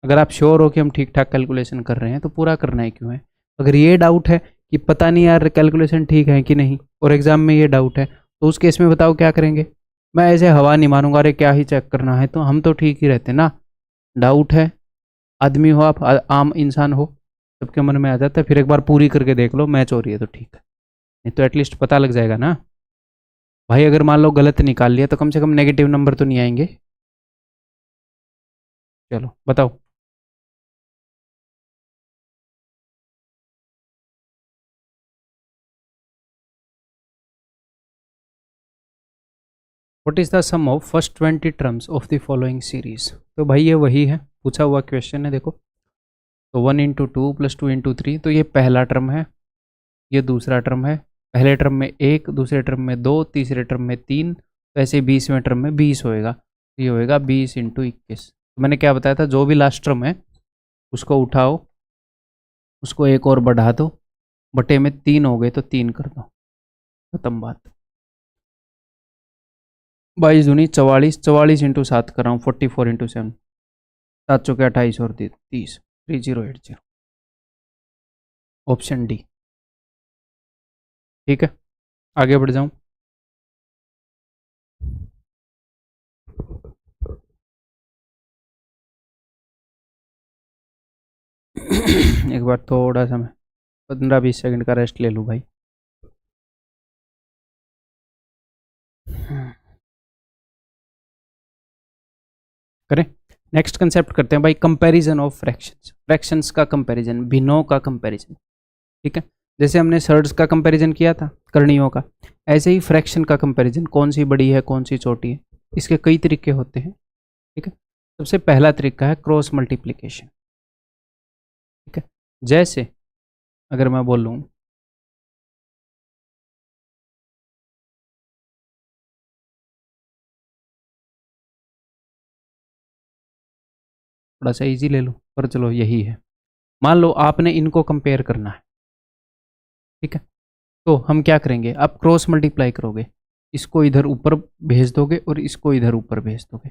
अगर आप श्योर हो कि हम ठीक ठाक कैलकुलेशन कर रहे हैं तो पूरा करना ही क्यों है? अगर ये डाउट है कि पता नहीं यार कैलकुलेशन ठीक है कि नहीं, और एग्जाम में ये डाउट है, तो उस केस में बताओ क्या करेंगे? मैं ऐसे हवा नहीं मारूंगा, अरे क्या ही चेक करना है, तो हम तो ठीक ही रहते ना। डाउट है, आदमी हो आप, आम इंसान हो, सबके मन में आ जाता है, फिर एक बार पूरी करके देख लो, मैच हो रही है तो ठीक है, नहीं तो एटलीस्ट पता लग जाएगा ना भाई। अगर मान लो गलत निकाल लिया तो कम से कम नेगेटिव नंबर तो नहीं आएंगे। चलो बताओ। What is the sum of first 20 terms of the following series? तो भाई ये वही है, पूछा हुआ क्वेश्चन है, देखो। तो 1 इंटू 2 प्लस 2 इंटू 3, तो ये पहला टर्म है, ये दूसरा टर्म है, पहले टर्म में 1, दूसरे टर्म में 2, तीसरे टर्म में 3, तो ऐसे 20वें टर्म में 20 होएगा, तो ये होएगा 20 इंटू 21। तो मैंने क्या बताया था, जो भी लास्ट टर्म है उसको उठाओ, उसको एक और बढ़ा दो, बटे में 3 हो गए तो 3 कर दो, खत्म बात। 22 दूनी 44, 44 इंटू 7 कर रहा हूँ, 44 इंटू 7, 7 चौके 28 और 30, 3080। Option D. ठीक है, आगे बढ़ जाऊँ। एक बार थोड़ा सा मैं 15-20 सेकंड का रेस्ट ले लूँ भाई। करें, नेक्स्ट कंसेप्ट करते हैं भाई, कंपैरिजन ऑफ फ्रैक्शंस। फ्रैक्शंस का कंपैरिजन, भिन्नों का कंपैरिजन। ठीक है, जैसे हमने सर्ड्स का कंपैरिजन किया था, करणियों का, ऐसे ही फ्रैक्शन का कंपैरिजन, कौन सी बड़ी है कौन सी छोटी है, इसके कई तरीके होते हैं। ठीक है, सबसे पहला तरीका है क्रॉस मल्टीप्लिकेशन। ठीक है, जैसे अगर मैं बोलूँ थोड़ा सा इजी ले लूँ, पर चलो यही है। मान लो आपने इनको कंपेयर करना है। ठीक है, तो हम क्या करेंगे, आप क्रॉस मल्टीप्लाई करोगे, इसको इधर ऊपर भेज दोगे और इसको इधर ऊपर भेज दोगे।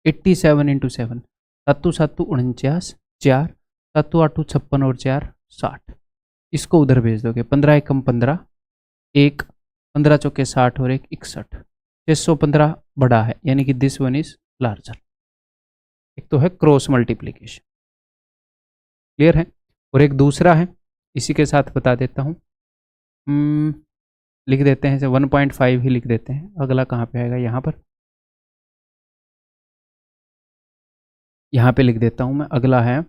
87 इंटू 7, 7 7 49, 4 7 8 56 और 4 60, इसको उधर भेज दोगे। 15 एकम 15, 1 15 चौके 60 और 1 61, 615 बड़ा है, यानी कि दिस वन इज लार्जर। एक तो है क्रॉस मल्टीप्लीकेशन, क्लियर है। और एक दूसरा है, इसी के साथ बता देता हूँ, लिख देते हैं, 1.5 ही लिख देते हैं। अगला कहाँ पे आएगा, यहाँ पर, यहाँ पे लिख देता हूँ मैं। अगला है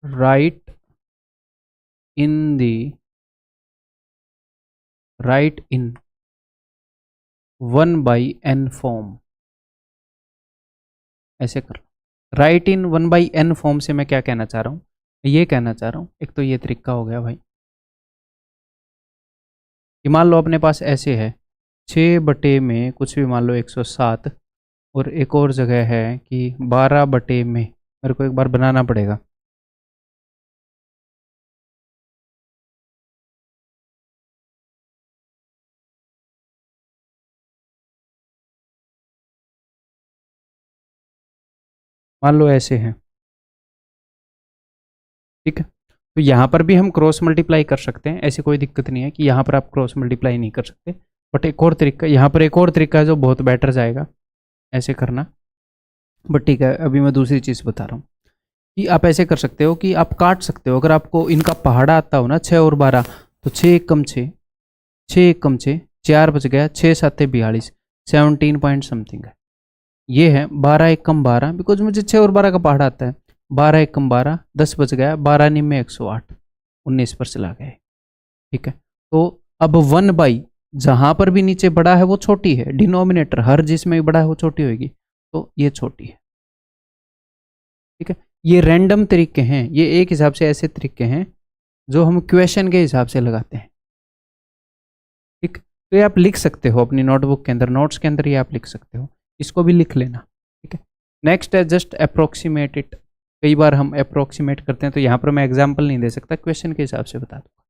राइट इन 1/n फॉर्म। ऐसे कर लो, राइट इन 1/n फॉर्म से मैं क्या कहना चाह रहा हूँ, ये कहना चाह रहा हूँ, एक तो ये तरीका हो गया भाई कि मान लो अपने पास ऐसे है 6 बटे में कुछ भी, मान लो 107, और एक और जगह है कि 12 बटे में, मेरे को एक बार बनाना पड़ेगा। मान लो ऐसे है, ठीक है, तो यहाँ पर भी हम क्रॉस मल्टीप्लाई कर सकते हैं, ऐसी कोई दिक्कत नहीं है कि यहाँ पर आप क्रॉस मल्टीप्लाई नहीं कर सकते। बट एक और तरीका, यहाँ पर एक और तरीका है जो बहुत बेटर जाएगा, ऐसे करना। बट ठीक है, अभी मैं दूसरी चीज़ बता रहा हूँ कि आप ऐसे कर सकते हो कि आप काट सकते हो। अगर आपको इनका पहाड़ा आता हो ना, 6 और 12, तो 6 एक कम 6, 6 एक कम 6, 4 बच गया, 6 7 42, 17 पॉइंट समथिंग है। ये है 12 एक कम 12, बिकॉज मुझे 6 और 12 का पहाड़ा आता है। 12 एक कम 12, 10 बच गया, 12 निम्न 108, 19 पर चला गया। ठीक है, तो अब 1/, जहां पर भी नीचे बड़ा है वो छोटी है, डिनोमिनेटर हर जिसमें भी बड़ा है वो छोटी होगी, तो ये छोटी है। ठीक है, ये रैंडम तरीके हैं, ये एक हिसाब से ऐसे तरीके हैं जो हम क्वेश्चन के हिसाब से लगाते हैं। ठीक, तो ये आप लिख सकते हो अपनी नोटबुक के अंदर, नोट्स के अंदर ये आप लिख सकते हो, इसको भी लिख लेना। ठीक है, नेक्स्ट है जस्ट अप्रोक्सीमेट इट। कई बार हम अप्रोक्सीमेट करते हैं, तो यहाँ पर मैं एग्जाम्पल नहीं दे सकता, क्वेश्चन के हिसाब से बता दूंगा।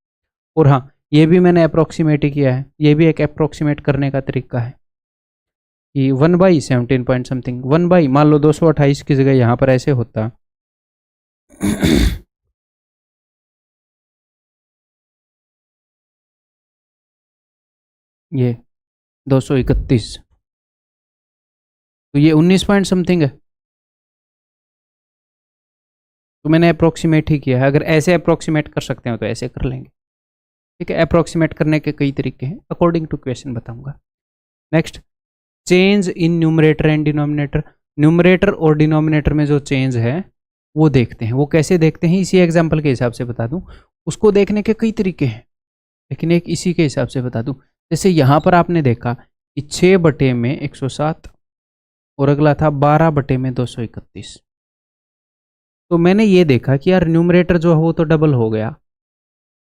और हाँ, ये भी मैंने अप्रोक्सीमेट ही किया है, ये भी एक अप्रोक्सीमेट करने का तरीका है कि 1/17 पॉइंट समथिंग, 1/, मान लो 228 की जगह यहाँ पर ऐसे होता ये 231, तो ये 19 पॉइंट समथिंग है। तो मैंने अप्रोक्सीमेट ही किया है, अगर ऐसे अप्रोक्सीमेट कर सकते हो तो ऐसे कर लेंगे। ठीक है, अप्रोक्सीमेट करने के कई तरीके हैं, अकॉर्डिंग टू क्वेश्चन बताऊंगा। Next, change in numerator and denominator. Numerator और डिनोमिनेटर में जो चेंज है वो देखते हैं। वो कैसे देखते हैं, इसी एग्जाम्पल के हिसाब से बता दूं। उसको देखने के कई तरीके हैं, लेकिन एक इसी के हिसाब से बता दूं। जैसे यहाँ पर आपने देखा कि 6 बटे में 107 और अगला था 12 बटे में 231। तो मैंने ये देखा कि यार न्यूमरेटर जो है वो तो डबल हो गया।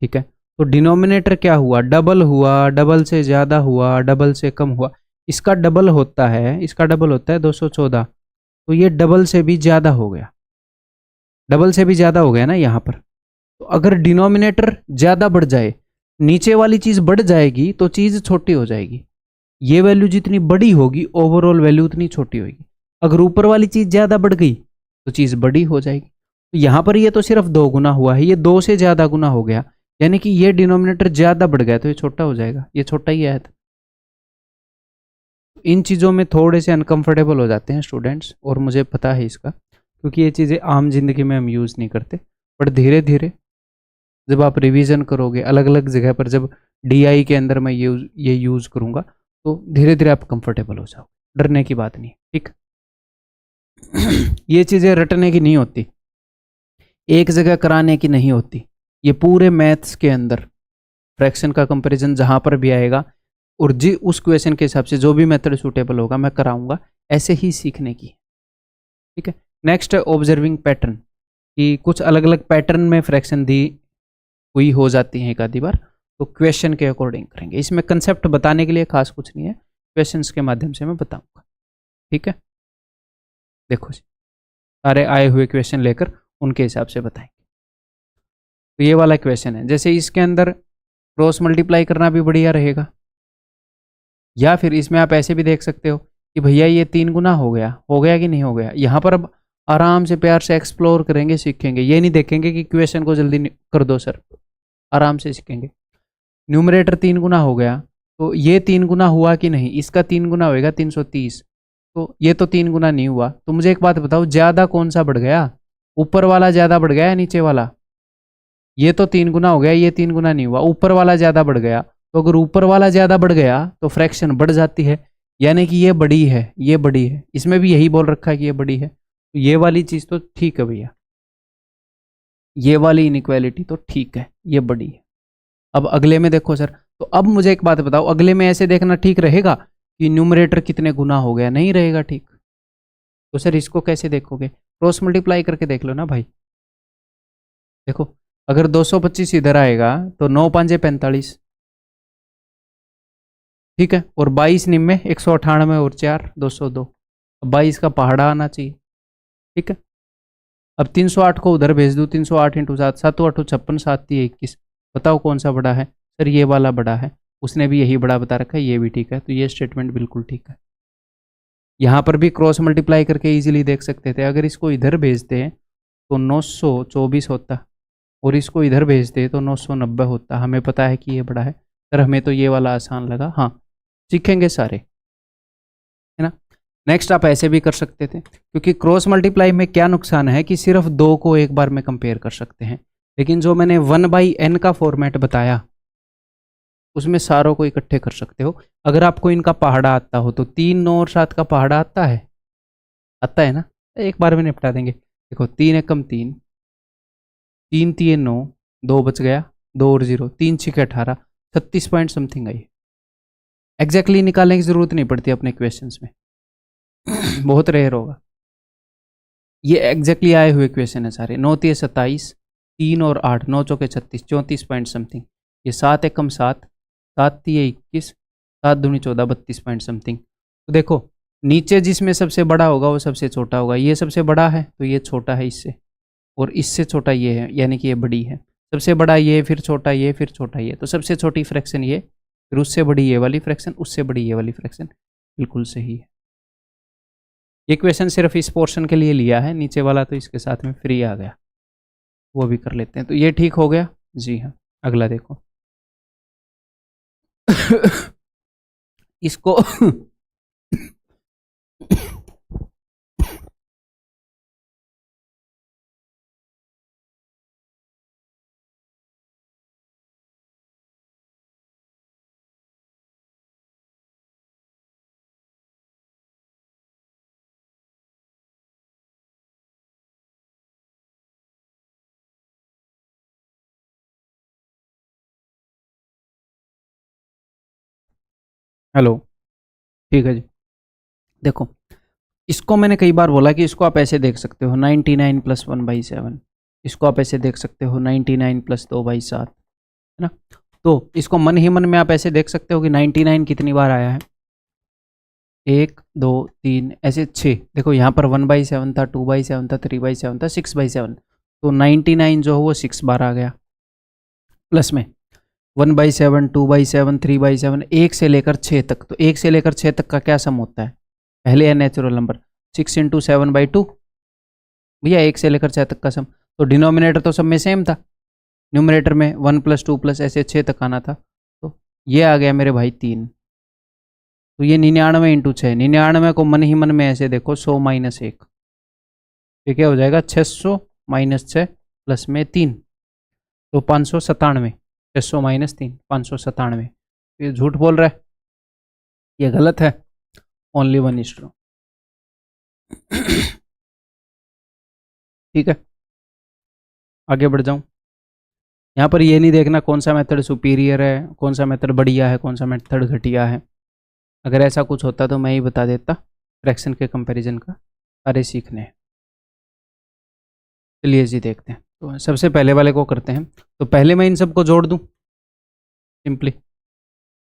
ठीक है, तो डिनोमिनेटर क्या हुआ, डबल हुआ, डबल से ज़्यादा हुआ, डबल से कम हुआ। इसका डबल होता है, इसका डबल होता है 214, तो ये डबल से भी ज़्यादा हो गया, डबल से भी ज़्यादा हो गया ना यहाँ पर। तो अगर डिनोमिनेटर ज़्यादा बढ़ जाए, नीचे वाली चीज़ बढ़ जाएगी तो चीज़ छोटी हो जाएगी। ये वैल्यू जितनी बड़ी होगी ओवरऑल वैल्यू उतनी छोटी होगी। अगर ऊपर वाली चीज़ ज़्यादा बढ़ गई तो चीज़ बड़ी हो जाएगी। तो यहाँ पर ये तो सिर्फ 2 गुना हुआ है, ये 2 से ज़्यादा गुना हो गया, यानी कि ये डिनोमिनेटर ज़्यादा बढ़ गया तो ये छोटा हो जाएगा, ये छोटा ही आया था। इन चीज़ों में थोड़े से अनकंफर्टेबल हो जाते हैं स्टूडेंट्स, और मुझे पता है इसका, क्योंकि ये चीज़ें आम जिंदगी में हम यूज़ नहीं करते। बट धीरे धीरे जब आप रिवीजन करोगे अलग अलग जगह पर, जब DI के अंदर मैं ये यूज़ करूँगा तो धीरे धीरे आप कंफर्टेबल हो जाओ, डरने की बात नहीं, ठीक। ये चीज़ें रटने की नहीं होती, एक जगह कराने की नहीं होती, ये पूरे मैथ्स के अंदर फ्रैक्शन का कंपैरिजन जहाँ पर भी आएगा और जी उस क्वेश्चन के हिसाब से जो भी मेथड सूटेबल होगा मैं कराऊंगा, ऐसे ही सीखने की, ठीक है। नेक्स्ट है ऑब्जर्विंग पैटर्न, कि कुछ अलग अलग पैटर्न में फ्रैक्शन दी हुई हो जाती है एक आधी बार, तो क्वेश्चन के अकॉर्डिंग करेंगे। इसमें कंसेप्ट बताने के लिए खास कुछ नहीं है, क्वेश्चंस के माध्यम से मैं बताऊंगा, ठीक है। देखो जी, सारे आए हुए क्वेश्चन लेकर उनके हिसाब से बताएंगे। तो ये वाला क्वेश्चन है, जैसे इसके अंदर क्रॉस मल्टीप्लाई करना भी बढ़िया रहेगा, या फिर इसमें आप ऐसे भी देख सकते हो कि भैया ये 3 गुना हो गया कि नहीं हो गया। यहाँ पर अब आराम से प्यार से एक्सप्लोर करेंगे, सीखेंगे, ये नहीं देखेंगे कि क्वेश्चन को जल्दी कर दो सर, आराम से सीखेंगे। न्यूमरेटर 3 गुना हो गया, तो ये 3 गुना हुआ कि नहीं, इसका 3 गुना होएगा 330, तो ये तो 3 गुना नहीं हुआ। तो मुझे एक बात बताओ, ज़्यादा कौन सा बढ़ गया, ऊपर वाला ज़्यादा बढ़ गया या नीचे वाला? ये तो 3 गुना हो गया, ये 3 गुना नहीं हुआ, ऊपर वाला ज़्यादा बढ़ गया। तो अगर ऊपर वाला ज़्यादा बढ़ गया तो फ्रैक्शन बढ़ जाती है, यानी कि ये बड़ी है, ये बड़ी है। इसमें भी यही बोल रखा है कि ये बड़ी है, तो ये वाली चीज़ तो ठीक है भैया, ये वाली इनइक्वालिटी तो ठीक है, ये बड़ी है। अब अगले में देखो सर, तो अब मुझे एक बात बताओ, अगले में ऐसे देखना ठीक रहेगा कि न्यूमरेटर कितने गुना हो गया? नहीं रहेगा, ठीक। तो सर इसको कैसे देखोगे? क्रॉस मल्टीप्लाई करके देख लो ना भाई। देखो अगर 225 इधर आएगा तो 9 5 45, ठीक है, और 22 निम्न 198 और 4 202, 22 का पहाड़ा आना चाहिए, ठीक है। अब 308 को उधर भेज दूँ, 308 × 7 7 8 56 7 3 21, बताओ कौन सा बड़ा है? सर ये वाला बड़ा है, उसने भी यही बड़ा बता रखा है, ये भी ठीक है, तो ये स्टेटमेंट बिल्कुल ठीक है। यहाँ पर भी क्रॉस मल्टीप्लाई करके इजीली देख सकते थे। अगर इसको इधर भेजते हैं तो 924 होता, और इसको इधर भेजते तो 990 होता। हमें पता है कि ये बड़ा है सर, हमें तो ये वाला आसान लगा। हाँ, सीखेंगे सारे, है ना। नेक्स्ट आप ऐसे भी कर सकते थे, क्योंकि क्रॉस मल्टीप्लाई में क्या नुकसान है कि सिर्फ 2 को एक बार में कंपेयर कर सकते हैं, लेकिन जो मैंने 1/n का फॉर्मेट बताया उसमें सारों को इकट्ठे कर सकते हो। अगर आपको इनका पहाड़ा आता हो तो 3 9 और 7 का पहाड़ा आता है ना, एक बार में निपटा देंगे। देखो 3 एकम 3, 3 3 9, 2 बच गया, 2 और 0, 3 6 18, 36 पॉइंट समथिंग आई। एग्जैक्टली निकालने की जरूरत नहीं पड़ती अपने क्वेश्चंस में, बहुत रेयर होगा। ये एग्जैक्टली आए हुए क्वेश्चन है सारे। 9 3 27, 3 और 8, 9 चौके 36, 34 पॉइंट समथिंग। ये 7 एकम 7, 7 3 21, 7 दूनी 14, 32 पॉइंट समथिंग। तो देखो नीचे जिसमें सबसे बड़ा होगा वो सबसे छोटा होगा। ये सबसे बड़ा है तो ये छोटा है इससे, और इससे छोटा ये है, यानी कि ये बड़ी है। सबसे बड़ा ये, फिर छोटा ये, फिर छोटा ये, तो सबसे छोटी फ्रैक्शन ये, फिर उससे बड़ी ये वाली फ्रैक्शन, उससे बड़ी ये वाली फ्रैक्शन। बिल्कुल सही है। ये क्वेश्चन सिर्फ इस पोर्शन के लिए लिया है, नीचे वाला तो इसके साथ में फ्री आ गया, वो भी कर लेते हैं। तो ये ठीक हो गया जी। हाँ, अगला देखो। इसको हेलो, ठीक है जी। देखो इसको मैंने कई बार बोला कि इसको आप ऐसे देख सकते हो 99 + 1/7, इसको आप ऐसे देख सकते हो 99 + 2/7, है ना। तो इसको मन ही मन में आप ऐसे देख सकते हो कि 99 कितनी बार आया है, 1 2 3 ऐसे 6। देखो यहाँ पर 1/7 था, 2/7 था, 3/7 था, 6/7, तो 99 जो हो वो 6 बार आ गया प्लस में। 1/7, 2/7, 3/7, 1 से लेकर 6 तक। तो 1 से लेकर 6 तक का क्या सम होता है? पहले है नेचुरल नंबर 6 × 7/2 भैया, 1 से लेकर 6 तक का सम। तो डिनोमिनेटर तो सब में सेम था, न्यूमरेटर में 1 + 2 + ऐसे 6 तक आना था। तो ये आ गया मेरे भाई 3। तो ये 99 × 6, 99 को मन ही मन में ऐसे देखो 100 - 1, ये क्या हो जाएगा? 600 - 6 प्लस में 3, तो 597। 600 - 3 597। ये झूठ बोल रहा है, ये गलत है। ओनली 1:2। ठीक है, आगे बढ़ जाऊं। यहाँ पर ये नहीं देखना कौन सा मेथड सुपीरियर है, कौन सा मेथड बढ़िया है, कौन सा मेथड घटिया है। अगर ऐसा कुछ होता तो मैं ही बता देता। फ्रैक्शन के कंपैरिजन का सारे सीखने हैं। चलिए जी देखते हैं। तो सबसे पहले वाले को करते हैं। तो पहले मैं इन सबको जोड़ दूं सिंपली,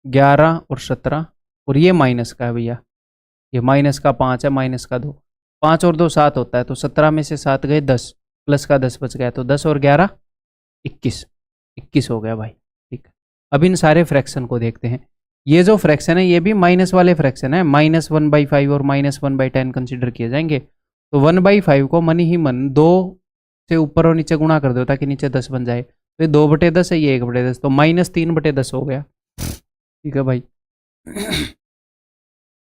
11 और 17, और ये माइनस का है भैया, ये माइनस का 5 है, माइनस का 2, 5 और 2 7 होता है। तो 17 में से 7 गए 10, प्लस का 10 बच गया। तो 10 और 11 21, 21 हो गया भाई। ठीक है, अब इन सारे फ्रैक्शन को देखते हैं। ये जो फ्रैक्शन है ये भी माइनस वाले फ्रैक्शन है, -1/5 और -1/10 कंसिडर किए जाएंगे। तो 1/5 को मन ही मन 2 से ऊपर और नीचे गुणा कर दो ताकि नीचे 10 बन जाए। तो ये 2/10 है, ये 1/10, तो -3/10 हो गया। ठीक है भाई,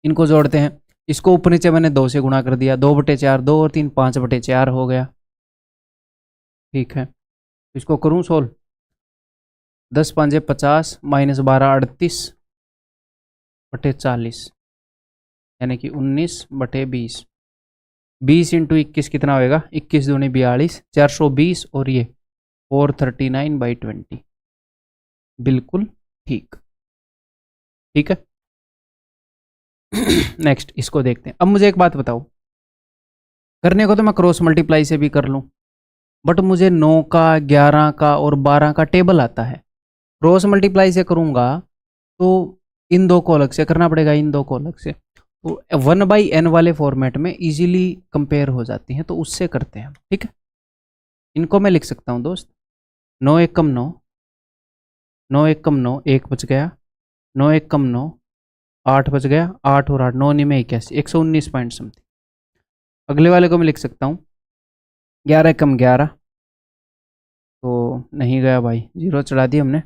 इनको जोड़ते हैं। इसको ऊपर नीचे मैंने 2 से गुणा कर दिया, 2/4, 2 और 3 5/4 हो गया। ठीक है, इसको करूं सोल्व, 10 × 5 = 50, -12 38/40, यानी कि 19/20। 20 × 21 कितना होएगा? 21 दूनी 42, 420, और ये 439/20। बिल्कुल ठीक। ठीक है, नेक्स्ट इसको देखते हैं। अब मुझे एक बात बताओ, करने को तो मैं क्रॉस मल्टीप्लाई से भी कर लूं, बट मुझे 9 का, 11 का और 12 का टेबल आता है। क्रॉस मल्टीप्लाई से करूंगा तो इन दो को अलग से करना पड़ेगा, इन दो को अलग से। तो 1/n वाले फॉर्मेट में इजीली कंपेयर हो जाती हैं, तो उससे करते हैं। ठीक है, इनको मैं लिख सकता हूं दोस्त, 9 × 1 = 9, 9 × 1 = 9, 1 बच गया, 9 × 1 = 9, 8 बच गया, 8 और 8 9 में 81, 119 पॉइंट समथिंग। अगले वाले को मैं लिख सकता हूँ 11 × 1 = 11, तो नहीं गया भाई, 0 चढ़ा दिया हमने।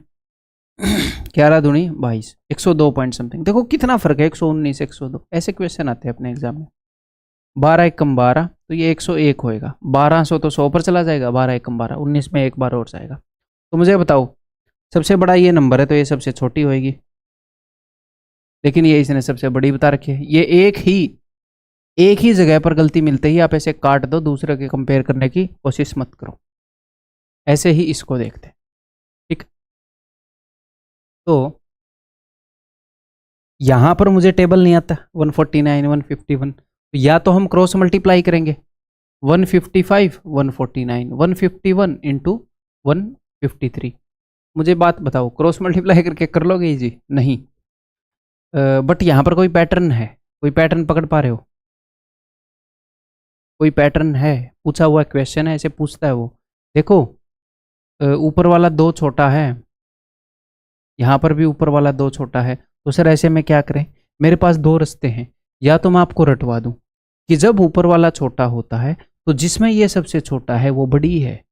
11 दूनी 22, 102 पॉइंट समथिंग। देखो कितना फर्क है, 119 102, ऐसे क्वेश्चन आते हैं अपने एग्जाम में। 12 × 1 = 12, तो ये 101 होएगा। 1200 तो 100 पर चला जाएगा, 12 × 1 = 12, 19 में एक बार और जाएगा। तो मुझे बताओ, सबसे बड़ा ये नंबर है तो ये सबसे छोटी होएगी, लेकिन ये इसने सबसे बड़ी बता रखी है। ये एक ही जगह पर गलती मिलते ही आप ऐसे काट दो, दूसरे के कंपेयर करने की कोशिश मत करो। ऐसे ही इसको देखते हैं। ठीक, तो यहां पर मुझे टेबल नहीं आता, 149 151, तो या तो हम क्रॉस मल्टीप्लाई करेंगे, 155 149 151 × 153। मुझे बात बताओ, क्रॉस मल्टीप्लाई करके कर लोगे जी? नहीं, बट यहाँ पर कोई पैटर्न है, कोई पैटर्न पकड़ पा रहे हो? कोई पैटर्न है, पूछा हुआ क्वेश्चन है, ऐसे पूछता है वो। देखो ऊपर वाला 2 छोटा है, यहाँ पर भी ऊपर वाला 2 छोटा है, तो सर ऐसे में क्या करें? मेरे पास 2 रास्ते हैं, या तो मैं आपको रटवा दूं कि जब ऊपर वाला छोटा होता है तो जिसमें ये सबसे छोटा है वो बड़ी है,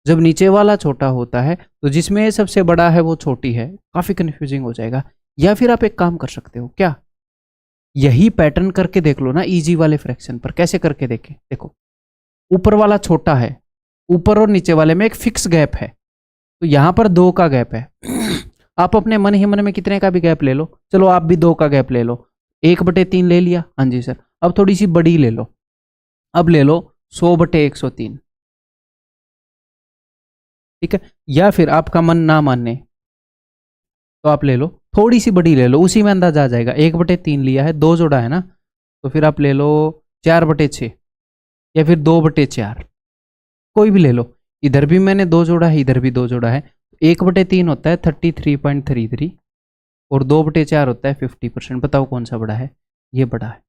जब नीचे वाला छोटा होता है तो जिसमें ये सबसे बड़ा है वो छोटी है। काफ़ी कन्फ्यूजिंग हो जाएगा। या फिर आप एक काम कर सकते हो, क्या यही पैटर्न करके देख लो ना इजी वाले फ्रैक्शन पर। कैसे करके देखें? देखो ऊपर वाला छोटा है, ऊपर और नीचे वाले में एक फिक्स गैप है, तो यहाँ पर 2 का गैप है। आप अपने मन ही मन में कितने का भी गैप ले लो, चलो आप भी 2 का गैप ले लो, 1/3 ले लिया, हाँ जी सर। अब थोड़ी सी बड़ी ले लो, अब ले लो 100/103। ठीक है, या फिर आपका मन ना माने तो आप ले लो थोड़ी सी बड़ी ले लो, उसी में अंदाजा आ जाएगा। 1/3 लिया है, 2 जोड़ा है ना, तो फिर आप ले लो 4/6 या फिर 2/4, कोई भी ले लो। इधर भी मैंने 2 जोड़ा है, इधर भी 2 जोड़ा है। 1/3 होता है 33.33 और 2/4 होता है 50%। बताओ कौन सा बड़ा है? ये बड़ा है।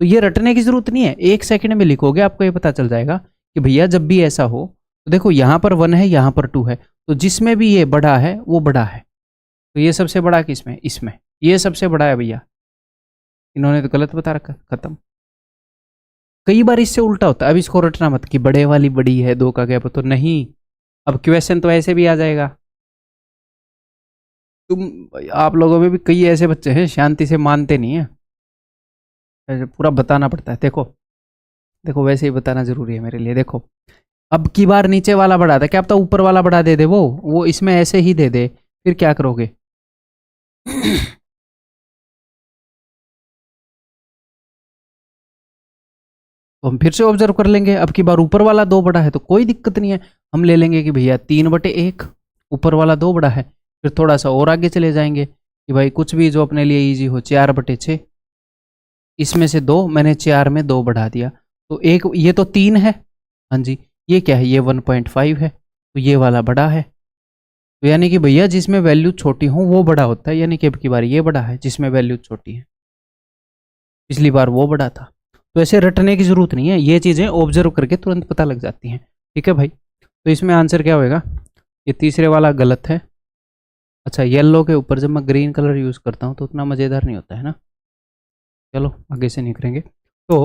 तो ये रटने की जरूरत नहीं है, 1 सेकंड में लिखोगे आपको ये पता चल जाएगा कि भैया जब भी ऐसा हो, तो देखो यहाँ पर 1 है, यहाँ पर 2 है, तो जिसमें भी ये बड़ा है वो बड़ा है। तो ये सबसे बड़ा किसमें, इसमें, ये सबसे बड़ा है भैया। इन्होंने तो गलत बता रखा, खत्म। कई बार इससे उल्टा होता है। अब इसको रटना मत कि बड़े वाली बड़ी है 2 का गैप, तो नहीं। अब क्वेश्चन तो ऐसे भी आ जाएगा। आप लोगों में भी कई ऐसे बच्चे हैं शांति से मानते नहीं है, ऐसे पूरा बताना पड़ता है। देखो देखो, वैसे ही बताना जरूरी है मेरे लिए। देखो, अब की बार नीचे वाला बढ़ा था, क्या पता ऊपर वाला बढ़ा दे दे वो इसमें ऐसे ही दे दे, फिर क्या करोगे? तो हम फिर से ऑब्जर्व कर लेंगे। अब की बार ऊपर वाला 2 बड़ा है तो कोई दिक्कत नहीं है, हम ले लेंगे कि भैया 3/1, ऊपर वाला 2 बड़ा है। फिर थोड़ा सा और आगे चले जाएंगे कि भाई कुछ भी जो अपने लिए इजी हो, 4/6, इसमें से 2 मैंने 4 में 2 बढ़ा दिया, तो एक ये तो 3 है। हाँ जी, ये क्या है, ये 1.5 है, तो ये वाला बड़ा है। तो यानी कि भैया जिसमें वैल्यू छोटी हो वो बड़ा होता है, यानी कि अब की बार ये बड़ा है जिसमें वैल्यू छोटी है, पिछली बार वो बड़ा था। तो ऐसे रटने की जरूरत नहीं है, ये चीज़ें ऑब्जर्व करके तुरंत पता लग जाती हैं। ठीक है भाई, तो इसमें आंसर क्या होएगा? ये तीसरे वाला गलत है। अच्छा, येलो के ऊपर जब मैं ग्रीन कलर यूज़ करता हूँ तो उतना मज़ेदार नहीं होता है ना। चलो आगे से नहीं करेंगे। तो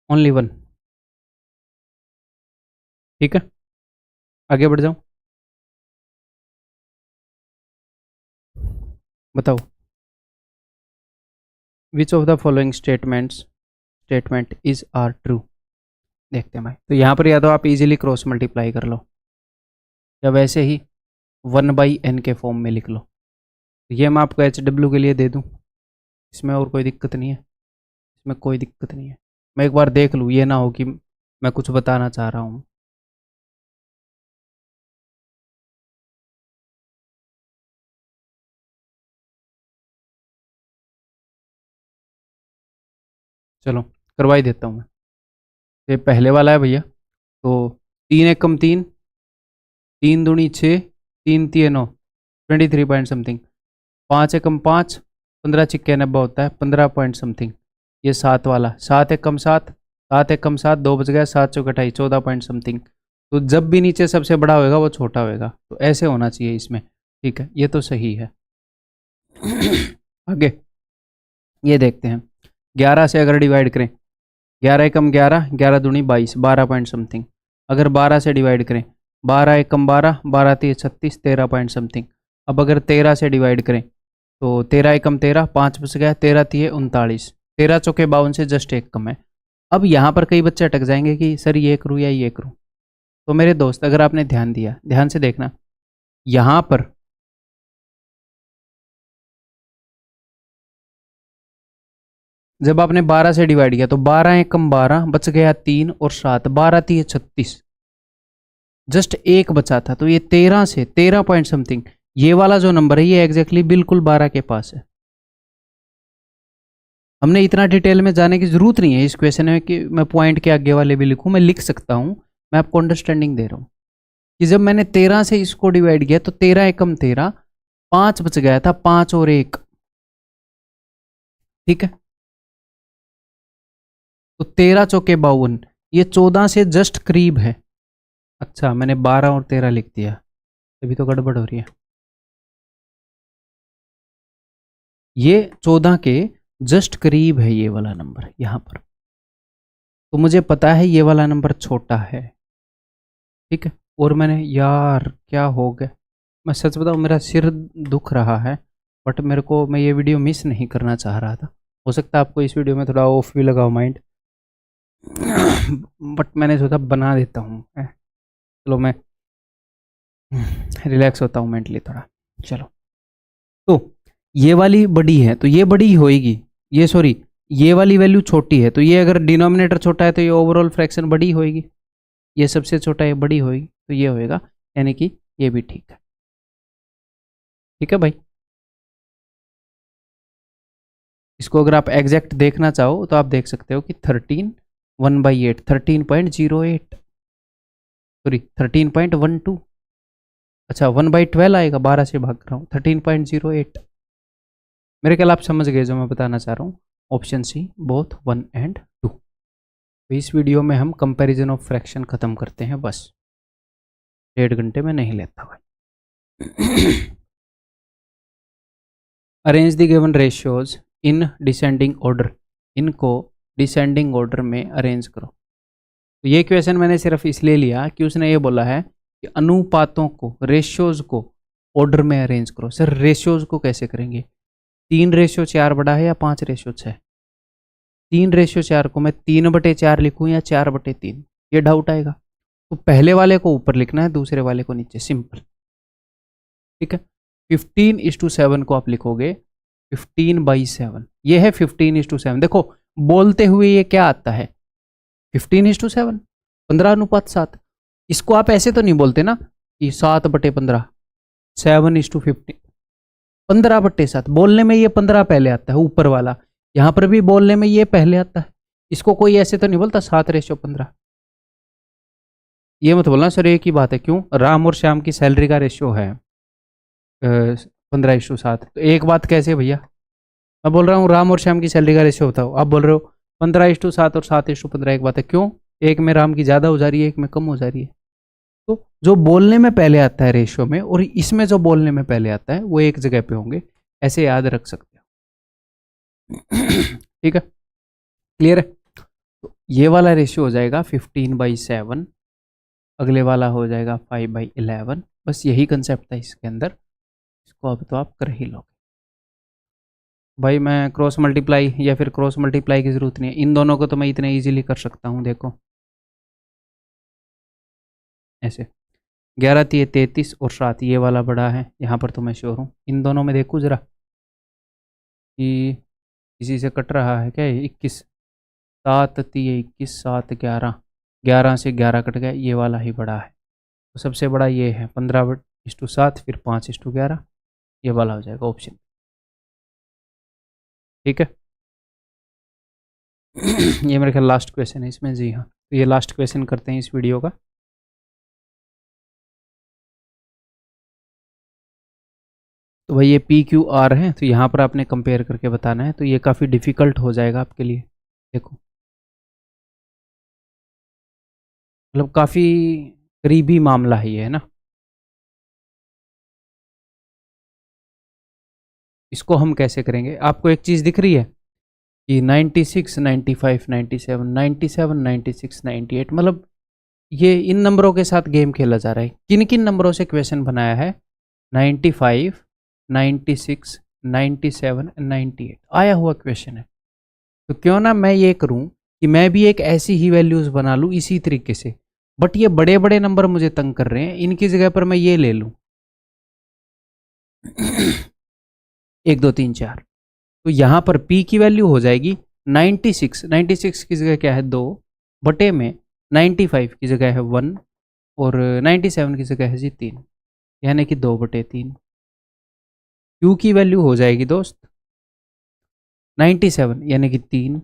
ओनली 1। ठीक है, आगे बढ़ जाऊँ, बताओ। Which of the following statement is are true? देखते हैं भाई। तो यहाँ पर या तो आप इजीली क्रॉस मल्टीप्लाई कर लो, या वैसे ही 1/n के फॉर्म में लिख लो। तो ये मैं आपको HW के लिए दे दूँ, इसमें और कोई दिक्कत नहीं है, इसमें कोई दिक्कत नहीं है। मैं एक बार देख लूँ, ये ना हो कि मैं कुछ बताना चाह रहा हूँ। चलो करवा ही देता हूँ मैं। ये पहले वाला है भैया, तो 3 एकम 3, 3 दूनी 6, 3 तिये 9, 23 पॉइंट समथिंग। 5 एकम 5, 15 छिक्के 90 होता है, 15 पॉइंट समथिंग। ये 7 वाला, 7 एकम 7, 7 एकम 7, 2 बच गया, 7 चौक 28, 14 पॉइंट समथिंग। तो जब भी नीचे सबसे बड़ा होएगा वो छोटा होएगा, तो ऐसे होना चाहिए इसमें। ठीक है, ये तो सही है। आगे ये देखते हैं, 11 से अगर डिवाइड करें, 11 एकम 11, 11 दूनी 22, 12 पॉइंट समथिंग। अगर 12 से डिवाइड करें, 12 एकम 12, 12 तिये 36, 13 पॉइंट समथिंग। अब अगर 13 से डिवाइड करें तो 13 एकम 13, 5 बच गया, 13 तिये 39, 13 चौके 52 से जस्ट एक कम है। अब यहाँ पर कई बच्चे अटक जाएंगे कि सर ये करूँ या ये करूँ। तो मेरे दोस्त, अगर आपने ध्यान दिया, ध्यान से देखना, यहाँ पर जब आपने 12 से डिवाइड किया तो 12 एकम 12, बच गया 3 और 7, 12 तिये 36, जस्ट एक बचा था। तो ये 13 से 13 पॉइंट समथिंग, ये वाला जो नंबर है ये एग्जैक्टली बिल्कुल 12 के पास है। हमने इतना डिटेल में जाने की जरूरत नहीं है इस क्वेश्चन में कि मैं पॉइंट के आगे वाले भी लिखूं, मैं लिख सकता हूं। मैं आपको अंडरस्टैंडिंग दे रहा हूं कि जब मैंने 13 से इसको डिवाइड किया तो 13 एकम 13, 5 बच गया था, 5 और 1। ठीक है, तो 13 चौके 52, ये 14 से जस्ट करीब है। अच्छा, मैंने 12 और 13 लिख दिया, तभी तो गड़बड़ हो रही है। ये 14 के जस्ट करीब है ये वाला नंबर यहाँ पर, तो मुझे पता है ये वाला नंबर छोटा है। ठीक है, और मैंने, यार क्या हो गया, मैं सच बताऊँ मेरा सिर दुख रहा है, बट मेरे को, मैं ये वीडियो मिस नहीं करना चाह रहा था। हो सकता है आपको इस वीडियो में थोड़ा ऑफ भी लगा हो माइंड, बट मैंने सोचा बना देता हूँ। चलो मैं रिलैक्स होता हूँ मेंटली थोड़ा। चलो, तो ये वाली बड़ी है तो ये बड़ी ही होएगी, ये सॉरी ये वाली वैल्यू छोटी है, तो ये अगर डिनोमिनेटर छोटा है तो ये ओवरऑल फ्रैक्शन बड़ी होएगी। ये सबसे छोटा है, बड़ी होएगी, तो ये होएगा, यानी कि ये भी ठीक है। ठीक है भाई, इसको अगर आप एग्जैक्ट देखना चाहो तो आप देख सकते हो कि 13 1/8, 13.08, सॉरी 13.12। अच्छा, 1/12 आएगा, 12 से भाग रहा हूँ, 13.08। मेरे ख्याल आप समझ गए जो मैं बताना चाह रहा हूँ। Option C, both 1 and 2। तो इस वीडियो में हम कंपैरिजन ऑफ फ्रैक्शन खत्म करते हैं बस। 1.5 घंटे में नहीं लेता भाई। Arrange the given ratios in descending order, इनको डिसेंडिंग ऑर्डर में अरेंज करो। तो ये क्वेश्चन मैंने सिर्फ इसलिए लिया कि उसने ये बोला है कि अनुपातों को, रेशियोज को ऑर्डर में अरेंज करो। सर रेशियोज को कैसे करेंगे? 3:4 बड़ा है या 5:6? 3:4 को मैं 3/4 लिखूं या 4/3, ये डाउट आएगा। तो पहले वाले को ऊपर लिखना है, दूसरे वाले को नीचे, सिंपल। ठीक है, 15:7 को आप लिखोगे 15/7, ये है 15:7। देखो बोलते हुए ये क्या आता है? 15:7, 15:7। इसको आप ऐसे तो नहीं बोलते ना कि 7/15, 7:15, 15/7। बोलने में ये 15 पहले आता है, ऊपर वाला। यहां पर भी बोलने में ये पहले आता है। इसको कोई ऐसे तो नहीं बोलता 7:15। ये मत बोलना सर एक ही बात है। क्यों? राम और श्याम की सैलरी का रेशियो है 15:7। तो एक बात कैसे भैया? मैं बोल रहा हूँ राम और श्याम की सैलरी का रेशियो बताओ, आप बोल रहे हो 15:7 और 7:15 एक बात है। क्यों? एक में राम की ज़्यादा हो जा रही है, एक में कम हो जा रही है। तो जो बोलने में पहले आता है रेशियो में, और इसमें जो बोलने में पहले आता है, वो एक जगह पे होंगे, ऐसे याद रख सकते हो। ठीक है, क्लियर है? तो ये वाला रेशियो हो जाएगा 15/7, अगले वाला हो जाएगा 5/11। बस यही कंसेप्ट था इसके अंदर, इसको अब तो आप कर ही लोगे भाई। मैं क्रॉस मल्टीप्लाई या फिर क्रॉस मल्टीप्लाई की ज़रूरत नहीं है, इन दोनों को तो मैं इतने इजीली कर सकता हूँ। देखो ऐसे 11 × 33 और 7, ये वाला बड़ा है, यहाँ पर तो मैं श्योर हूँ। इन दोनों में देखूँ ज़रा कि इसी से कट रहा है क्या? 21, 7 × 21, 7 × 11, 11 से 11 कट गया, ये वाला ही बड़ा है। तो सबसे बड़ा ये है 15/7, फिर 5:11, ये वाला हो जाएगा ऑप्शन। ठीक है, ये मेरे ख्याल लास्ट क्वेश्चन है इसमें। जी हाँ, तो ये लास्ट क्वेश्चन करते हैं इस वीडियो का। तो भाई ये PQR है, तो यहाँ पर आपने कंपेयर करके बताना है। तो ये काफ़ी डिफ़िकल्ट हो जाएगा आपके लिए। देखो मतलब काफ़ी करीबी मामला है ये, है ना। इसको हम कैसे करेंगे? आपको एक चीज़ दिख रही है कि 96, 95, 97, 97, 96, 98, मतलब ये इन नंबरों के साथ गेम खेला जा रहा है। किन किन नंबरों से क्वेश्चन बनाया है? 95, 96, 97, 98 आया हुआ क्वेश्चन है। तो क्यों ना मैं ये करूं कि मैं भी एक ऐसी ही वैल्यूज बना लूं इसी तरीके से, बट ये बड़े बड़े नंबर मुझे तंग कर रहे हैं, इनकी जगह पर मैं ये ले लूं 1, 2, 3, 4। तो यहाँ पर P की वैल्यू हो जाएगी 96, 96 की जगह क्या है 2 बटे में 95 की जगह है 1 और 97 की जगह है जी 3, यानी कि 2/3। Q की वैल्यू हो जाएगी दोस्त 97 यानी कि 3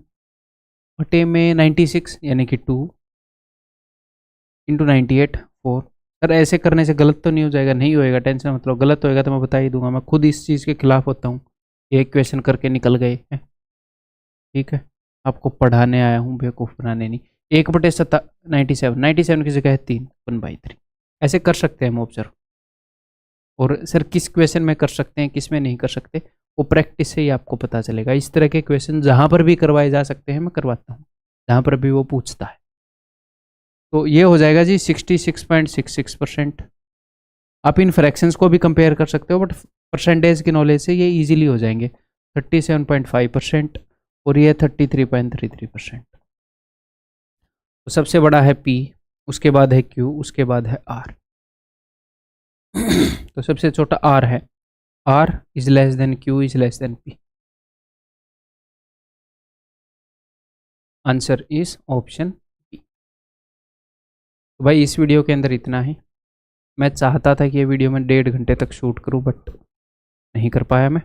बटे में 96 यानी कि 2 इंटू 98, 4। सर ऐसे करने से गलत तो नहीं हो जाएगा? नहीं होएगा, टेंशन मतलब। गलत होएगा तो मैं बता ही दूंगा, मैं खुद इस चीज़ के खिलाफ होता हूँ। एक क्वेश्चन करके निकल गए हैं। ठीक है, आपको पढ़ाने आया हूँ, बेवकूफ़ बनाने नहीं। 1/97, 97 की जगह है 3, 1/3। ऐसे कर सकते हैं हम ऑब्जर्व। और सर किस क्वेश्चन में कर सकते हैं, किस में नहीं कर सकते, वो प्रैक्टिस से ही आपको पता चलेगा। इस तरह के क्वेश्चन जहाँ पर भी करवाए जा सकते हैं मैं करवाता हूँ, जहाँ पर भी वो पूछता है। तो ये हो जाएगा जी 66.66%। आप इन फ्रैक्शंस को भी कंपेयर कर सकते हो, बट परसेंटेज की नॉलेज से ये इजीली हो जाएंगे। 37.5% और ये 33.33%। तो सबसे बड़ा है P, उसके बाद है Q, उसके बाद है R। तो सबसे छोटा R है, R is less than Q is less than P। Answer is option P। तो भाई इस वीडियो के अंदर इतना ही। मैं चाहता था कि ये वीडियो मैं 1.5 घंटे तक शूट करूं, बट नहीं कर पाया मैं।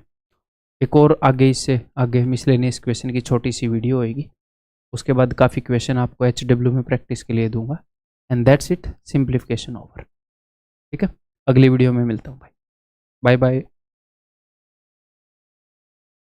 एक और आगे, इससे आगे मिसलेनियस क्वेश्चन की छोटी सी वीडियो होएगी, उसके बाद काफ़ी क्वेश्चन आपको HW में प्रैक्टिस के लिए दूंगा। And that's it, simplification over. ठीक है, अगली वीडियो में मिलता हूँ भाई। Bye bye.